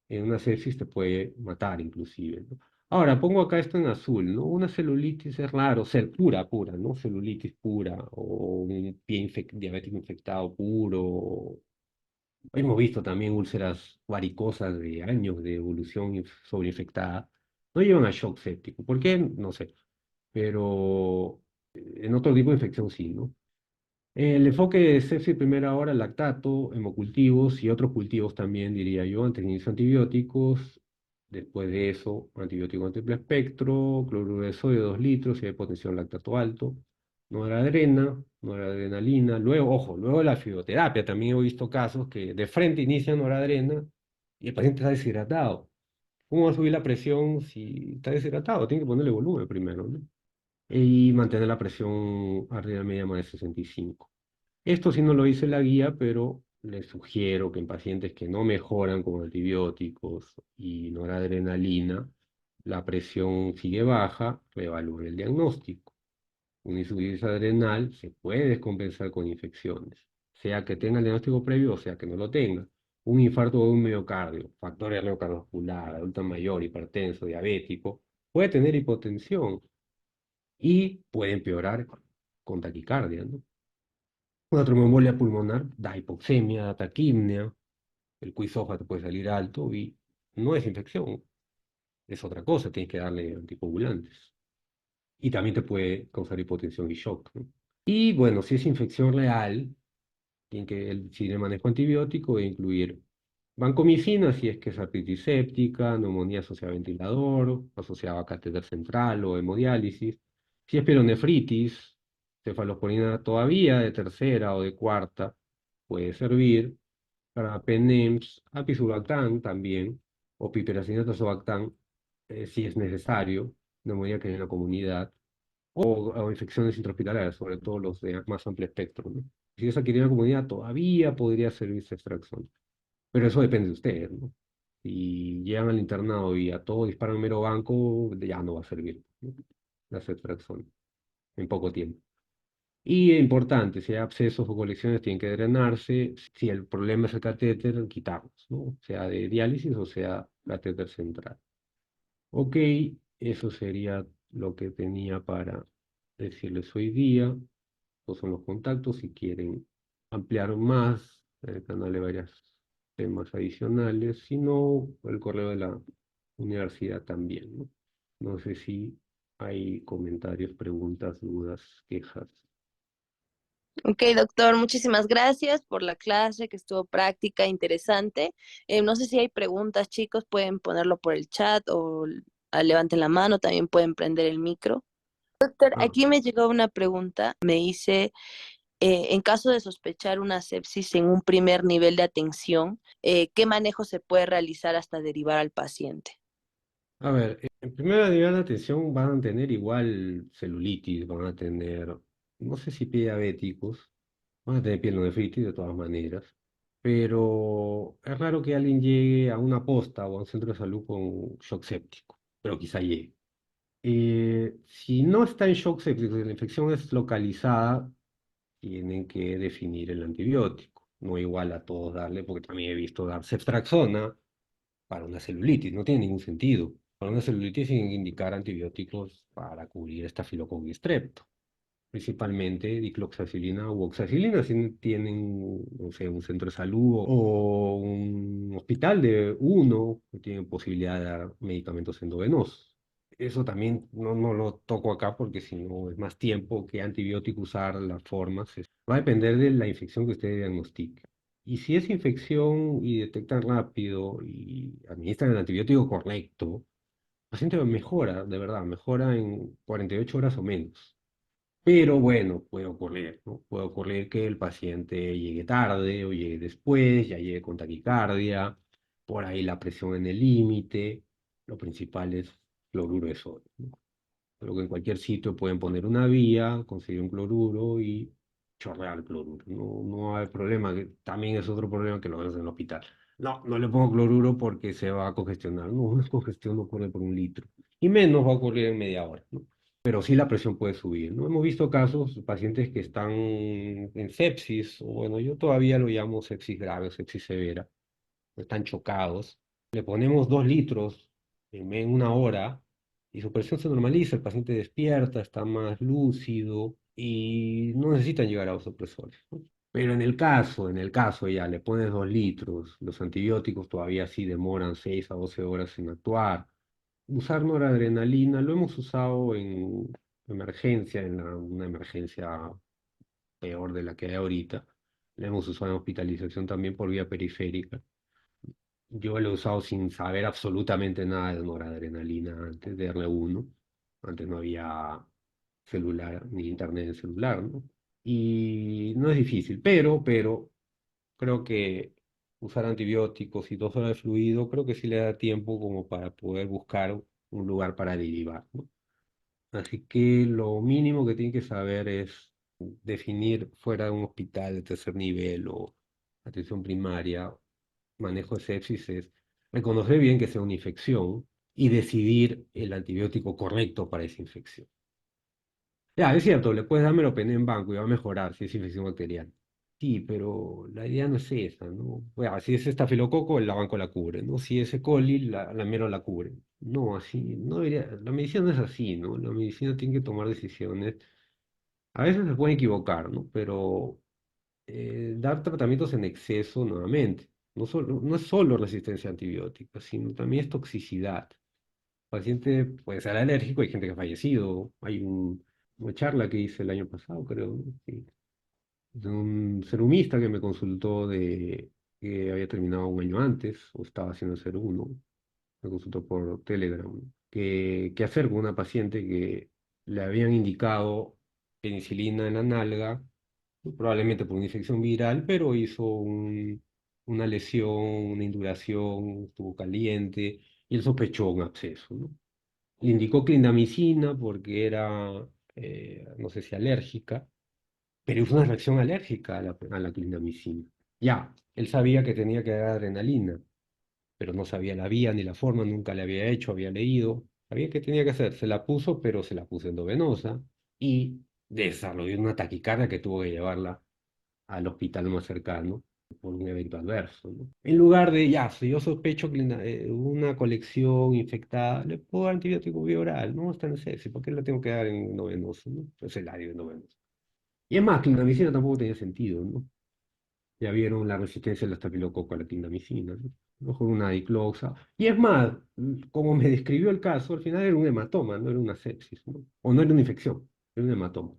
en una sepsis te puede matar inclusive, ¿no? Ahora, pongo acá esto en azul, ¿no? Una celulitis es raro, ser pura, pura, ¿no? Celulitis pura, o un pie diabético infectado puro. Hemos visto también úlceras varicosas de años de evolución sobreinfectada. No llevan a shock séptico. ¿Por qué? No sé. Pero en otro tipo de infección sí, ¿no? El enfoque de sepsis primera hora, lactato, hemocultivos y otros cultivos también, diría yo, antes de iniciar antibióticos. Después de eso, antibiótico en triple espectro, cloruro de sodio 2 litros si hay potencial lactato alto, noradrenalina. Luego, ojo, luego la fisioterapia. También he visto casos que de frente inician noradrena y el paciente está deshidratado. ¿Cómo va a subir la presión si está deshidratado? Tiene que ponerle volumen primero, ¿no? Y mantener la presión arterial media más de 65. Esto sí no lo dice la guía, pero les sugiero que en pacientes que no mejoran con antibióticos y noradrenalina, la presión sigue baja, reevalúen el diagnóstico. Una insuficiencia adrenal se puede descompensar con infecciones, sea que tenga el diagnóstico previo o sea que no lo tenga. Un infarto de un miocardio, factor de riesgo cardiovascular, adulto mayor, hipertenso, diabético, puede tener hipotensión y puede empeorar con taquicardia, ¿no? Una tromboembolia pulmonar da hipoxemia, da taquipnea, el QI-SOFA te puede salir alto y no es infección, es otra cosa, tienes que darle anticoagulantes. Y también te puede causar hipotensión y shock, ¿no? Y bueno, si es infección real, tiene que si el manejo antibiótico debe incluir vancomicina si es que es artritis séptica, neumonía asociada a ventilador, asociada a catéter central o hemodiálisis. Si es pielonefritis, cefalosporina todavía de tercera o de cuarta puede servir. Para PENEMS, apizuractán también, o piperacinato tazobactán, si es necesario, neumonía que hay en la comunidad o infecciones intrahospitalarias, sobre todo los de más amplio espectro, ¿no? Si es adquirida en la comunidad, todavía podría servirse extracción, pero eso depende de ustedes, ¿no? Si llegan al internado y a todo disparan mero banco, ya no va a servir, ¿no? La extracción en poco tiempo. Y es importante, si hay abscesos o colecciones, tienen que drenarse. Si el problema es el catéter, quitarlos, ¿no? Sea de diálisis o sea catéter central. Ok, eso sería lo que tenía para decirles hoy día. Estos son los contactos. Si quieren ampliar más, en el canal de varios temas adicionales. Si no, el correo de la universidad también, ¿no? No sé si hay comentarios, preguntas, dudas, quejas. Ok, doctor, muchísimas gracias por la clase que estuvo práctica, interesante. No sé si hay preguntas, chicos, pueden ponerlo por el chat o levanten la mano, también pueden prender el micro. Doctor, Ah, aquí me llegó una pregunta, me dice, en caso de sospechar una sepsis en un primer nivel de atención, ¿qué manejo se puede realizar hasta derivar al paciente? a ver, en primera nivel de atención van a tener igual celulitis, van a tener, no sé si pie diabéticos, van a tener pielonefritis de todas maneras, pero es raro que alguien llegue a una posta o a un centro de salud con shock séptico, pero quizá llegue. Si no está en shock séptico, si la infección es localizada, tienen que definir el antibiótico. No igual a todos darle, porque también he visto dar ceftriaxona para una celulitis, no tiene ningún sentido. Para una celulitis tienen que indicar antibióticos para cubrir estafilococo y strepto, principalmente dicloxacilina u oxacilina, si tienen, no sé, un centro de salud o un hospital de uno que tienen posibilidad de dar medicamentos endovenosos. Eso también no lo toco acá porque si no es más tiempo que antibiótico usar las formas. Va a depender de la infección que usted diagnostique. Y si es infección y detectan rápido y administran el antibiótico correcto, el paciente mejora, de verdad, mejora en 48 horas o menos. Pero bueno, puede ocurrir, ¿no? Puede ocurrir que el paciente llegue tarde o llegue después, ya llegue con taquicardia, por ahí la presión en el límite. Lo principal es cloruro de sodio, ¿no? Pero que en cualquier sitio pueden poner una vía, conseguir un cloruro y chorrear cloruro. No hay problema, que también es otro problema que lo vemos en el hospital. No le pongo cloruro porque se va a congestionar. No, una congestión no ocurre por un litro. Y menos va a ocurrir en media hora, ¿no? Pero sí la presión puede subir, ¿no? Hemos visto casos, pacientes que están en sepsis, o bueno, yo todavía lo llamo sepsis grave, sepsis severa, están chocados. Le ponemos 2 litros en una hora y su presión se normaliza, el paciente despierta, está más lúcido y no necesitan llegar a vasopresores, ¿no? Pero en el caso ya le pones 2 litros, los antibióticos todavía sí demoran 6 a 12 horas en actuar. Usar noradrenalina lo hemos usado en emergencia, una emergencia peor de la que hay ahorita. Lo hemos usado en hospitalización también por vía periférica. Yo lo he usado sin saber absolutamente nada de noradrenalina antes de R1. Antes no había celular ni internet en celular, ¿no? Y no es difícil, pero creo que usar antibióticos y 2 horas de fluido, creo que sí le da tiempo como para poder buscar un lugar para derivar, ¿no? Así que lo mínimo que tienen que saber es definir fuera de un hospital de tercer nivel o atención primaria, manejo de sepsis, es reconocer bien que sea una infección y decidir el antibiótico correcto para esa infección. Ya, es cierto, le puedes dar meropenem en banco y va a mejorar si es infección bacteriana. Sí, pero la idea no es esa, ¿no? Bueno, si es estafilococo, la banco la cubre, ¿no? Si es E. coli, la mero la cubre. No, así, no debería, la medicina no es así, ¿no? La medicina tiene que tomar decisiones. A veces se puede equivocar, ¿no? Pero dar tratamientos en exceso nuevamente. No es solo resistencia a antibióticos, sino también es toxicidad. El paciente puede ser alérgico, hay gente que ha fallecido. Una charla que hice el año pasado, creo, ¿no? Sí, de un serumista que me consultó de que había terminado un año antes o estaba haciendo el serum, ¿no? Me consultó por Telegram. ¿Qué hacer con una paciente que le habían indicado penicilina en la nalga, probablemente por una infección viral, pero hizo una lesión, una induración, estuvo caliente y él sospechó un absceso, ¿no? Le indicó clindamicina porque era, no sé si alérgica, pero es una reacción alérgica a la clindamicina. Ya, él sabía que tenía que dar adrenalina, pero no sabía la vía ni la forma, nunca le había hecho, había leído, sabía que tenía que hacer, se la puso, pero se la puso endovenosa y desarrolló una taquicardia que tuvo que llevarla al hospital más cercano por un evento adverso, ¿no? En lugar de, ya, si yo sospecho que una colección infectada, le puedo dar antibiótico vía oral, no está en sepsis, ¿por qué le tengo que dar en endovenoso, no? Es el área endovenoso. Y es más, clindamicina tampoco tenía sentido, ¿no? Ya vieron la resistencia del estafilococo a la clindamicina, ¿no? Mejor una dicloxa. Y es más, como me describió el caso, al final era un hematoma, no era una sepsis, ¿no? O no era una infección, era un hematoma.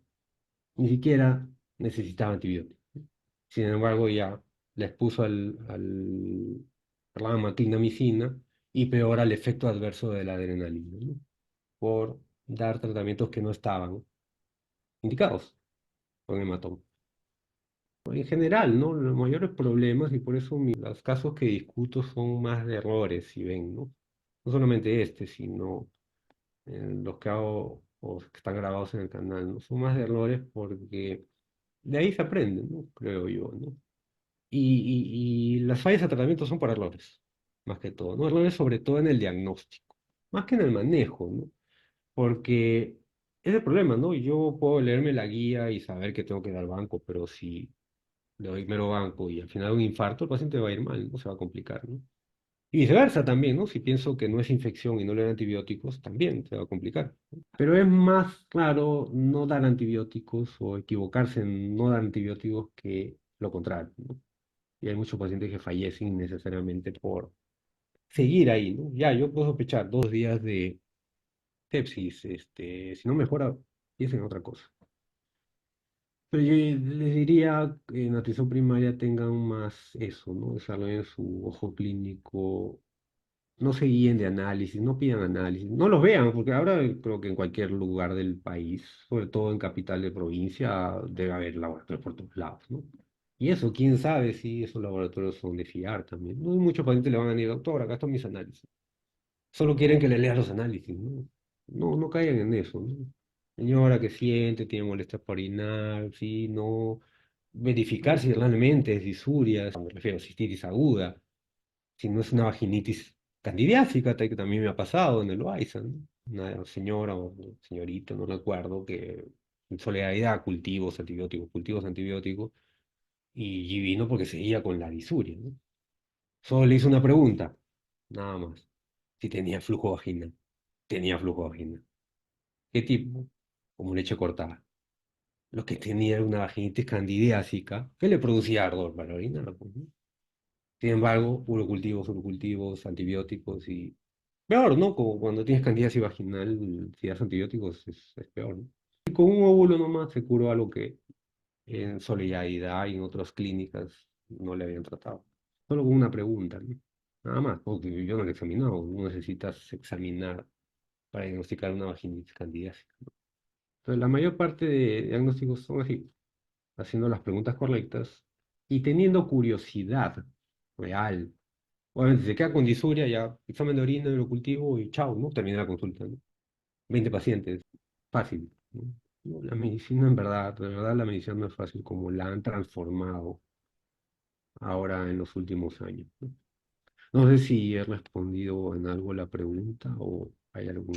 Ni siquiera necesitaba antibióticos. Sin embargo, ya les puso al programa clindamicina y peora el efecto adverso de la adrenalina, ¿no? Por dar tratamientos que no estaban indicados con hematoma. En general, ¿no? Los mayores problemas, y por eso los casos que discuto son más de errores, si ven, ¿no? No solamente este, sino los que hago o que están grabados en el canal, ¿no? Son más de errores porque de ahí se aprende, ¿no? Creo yo, ¿no? Y las fallas de tratamiento son por errores, más que todo, ¿no? Errores sobre todo en el diagnóstico, más que en el manejo, ¿no? Porque es el problema, ¿no? Yo puedo leerme la guía y saber que tengo que dar banco, pero si le doy mero banco y al final un infarto, el paciente va a ir mal, ¿no? Se va a complicar, ¿no? Y viceversa también, ¿no? Si pienso que no es infección y no le doy antibióticos, también se va a complicar, ¿no? Pero es más claro no dar antibióticos o equivocarse en no dar antibióticos que lo contrario, ¿no? Y hay muchos pacientes que fallecen innecesariamente por seguir ahí, ¿no? Ya, yo puedo sospechar 2 días de sepsis, si no mejora, piensen en otra cosa. Pero yo les diría que en atención primaria tengan más eso, ¿no? Desarrollen su ojo clínico, no se guíen de análisis, no pidan análisis, no los vean, porque ahora creo que en cualquier lugar del país, sobre todo en capital de provincia, debe haber laboratorios por todos lados, ¿no? Y eso, quién sabe si esos laboratorios son de fiar también. No, muchos pacientes le van a decir, doctor, acá están mis análisis. Solo quieren que le leas los análisis, ¿no? No, no caigan en eso, ¿no? Señora que siente, tiene molestias para orinar, sí, no. Verificar si realmente es disuria, me refiero a cistitis aguda, si no es una vaginitis candidiásica, que también me ha pasado en el Loaiza, ¿no? Una señora o señorita, no recuerdo, que en solidaridad cultivos antibióticos, y vino porque seguía con la disuria, ¿no? Solo le hice una pregunta, nada más, si tenía flujo vaginal. Tenía flujo vaginal. ¿Qué tipo? Como leche cortada. Lo que tenía era una vaginitis candidiásica que le producía ardor para orinar, pues, ¿no? Sin embargo, urocultivos, antibióticos y peor, ¿no? Como cuando tienes candidiasis vaginal, si das antibióticos es peor, ¿no? Y con un óvulo nomás se curó algo que en Solidaridad y en otras clínicas no le habían tratado. Solo con una pregunta, ¿no? Nada más, porque yo no lo he examinado. No necesitas examinar para diagnosticar una vaginitis candidiásica, ¿no? Entonces, la mayor parte de diagnósticos son así, haciendo las preguntas correctas y teniendo curiosidad real. Obviamente, si se queda con disuria, ya examen de orina, lo cultivo y chao, ¿no? Termina la consulta, ¿no? 20 pacientes, fácil, ¿no? No, la medicina, en verdad, de verdad, la medicina no es fácil como la han transformado ahora en los últimos años, ¿no? No sé si he respondido en algo la pregunta o hay algo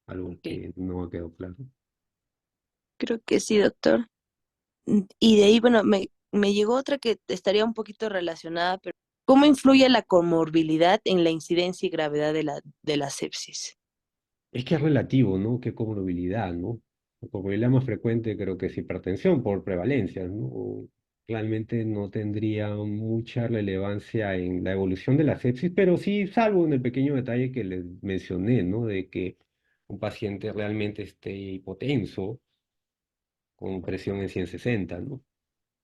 Ok, que no ha quedado claro. creo que sí, doctor. Y de ahí, bueno, me llegó otra que estaría un poquito relacionada, pero ¿cómo influye la comorbilidad en la incidencia y gravedad de la sepsis? Es que es relativo, ¿no? ¿Qué comorbilidad, no? La comorbilidad más frecuente creo que es hipertensión por prevalencia, ¿no? Realmente no tendría mucha relevancia en la evolución de la sepsis, pero sí, salvo en el pequeño detalle que les mencioné, ¿no? De que un paciente realmente esté hipotenso con presión en 160, ¿no?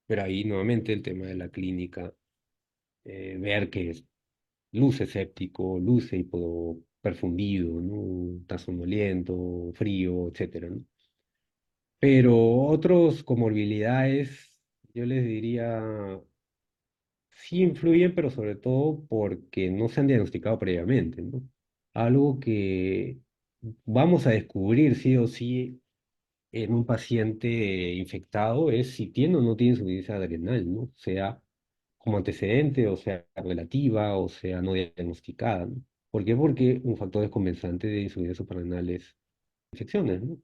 Pero ahí nuevamente el tema de la clínica, ver que luce séptico, luce hipoperfundido, ¿no? Está somnoliento, frío, etcétera, ¿no? Pero otros comorbilidades, yo les diría, sí influyen, pero sobre todo porque no se han diagnosticado previamente, ¿no? Algo que vamos a descubrir sí o sí en un paciente infectado es si tiene o no tiene insuficiencia adrenal, ¿no? Sea como antecedente, o sea relativa, o sea no diagnosticada, ¿no? ¿Por qué? Porque un factor descompensante de insuficiencia suprarrenal es infecciones, ¿no?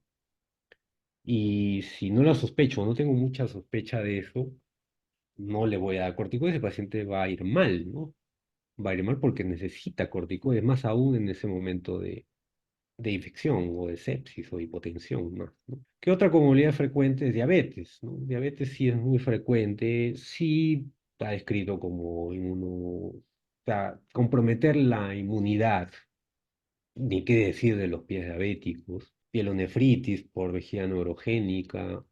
Y si no lo sospecho, no tengo mucha sospecha de eso, no le voy a dar corticoides, el paciente va a ir mal, ¿no? Va a ir mal porque necesita corticoides, más aún en ese momento de infección o de sepsis o hipotensión más, ¿no? ¿Qué otra comorbilidad frecuente es diabetes, ¿no? Diabetes sí es muy frecuente, sí está descrito como o sea, comprometer la inmunidad, ni qué decir de los pies diabéticos, pielonefritis por vejiga neurogénica,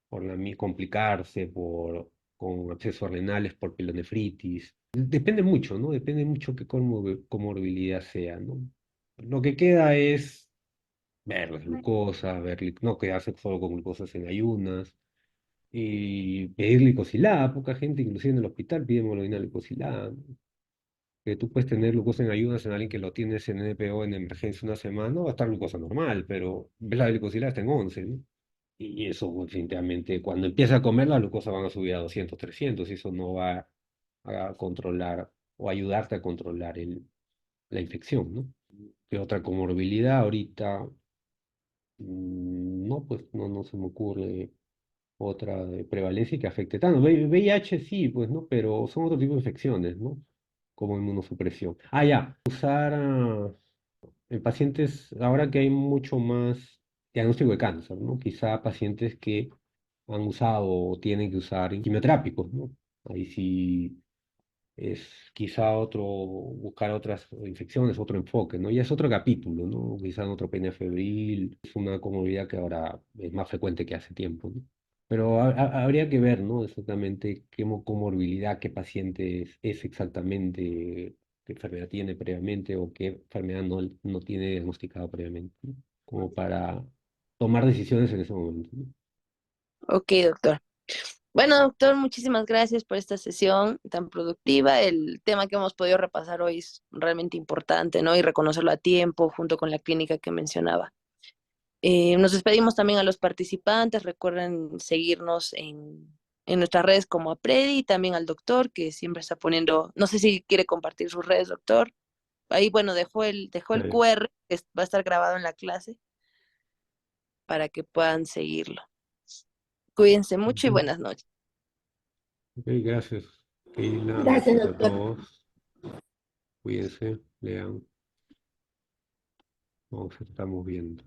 por complicarse con abscesos renales por pielonefritis. Depende mucho, ¿no? Depende mucho qué comorbilidad sea, ¿no? Lo que queda es ver las glucosas, no quedarse solo con glucosas en ayunas, y pedir glicosilada. Poca gente, inclusive en el hospital, pide hemoglobina glicosilada, ¿no? Que tú puedes tener glucosa en ayunas en alguien que lo tienes en NPO en emergencia una semana, va a estar glucosa normal, pero ves la glicosilada está en 11, ¿no? Y eso, pues, definitivamente, cuando empieza a comer, la glucosa van a subir a 200, 300, y eso no va a controlar o ayudarte a controlar la infección, ¿no? ¿Qué otra comorbilidad ahorita? No, pues no se me ocurre otra de prevalencia que afecte tanto. VIH sí, pues, ¿no? Pero son otro tipo de infecciones, ¿no? Como inmunosupresión. Ah, ya, usar en pacientes, ahora que hay mucho más diagnóstico de cáncer, ¿no? Quizá pacientes que han usado o tienen que usar quimioterapios, ¿no? Ahí sí es quizá buscar otras infecciones, otro enfoque, ¿no? Ya es otro capítulo, ¿no? Quizá neutropenia febril, es una comorbilidad que ahora es más frecuente que hace tiempo, ¿no? Pero habría que ver, ¿no? Exactamente qué comorbilidad, qué paciente es exactamente, qué enfermedad tiene previamente o qué enfermedad no tiene diagnosticado previamente, ¿no? Como para tomar decisiones en ese momento, ¿no? Ok, doctor. Bueno, doctor, muchísimas gracias por esta sesión tan productiva. El tema que hemos podido repasar hoy es realmente importante, ¿no? Y reconocerlo a tiempo junto con la clínica que mencionaba. Nos despedimos también a los participantes. Recuerden seguirnos en nuestras redes como a Predi y también al doctor que siempre está poniendo, no sé si quiere compartir sus redes, doctor. Ahí, bueno, dejó el Eh, QR que va a estar grabado en la clase para que puedan seguirlo. Cuídense mucho y ujú. buenas noches. Ok, gracias, Keila, Gracias, gracias a doctor. todos. Cuídense, lean, nos estamos viendo.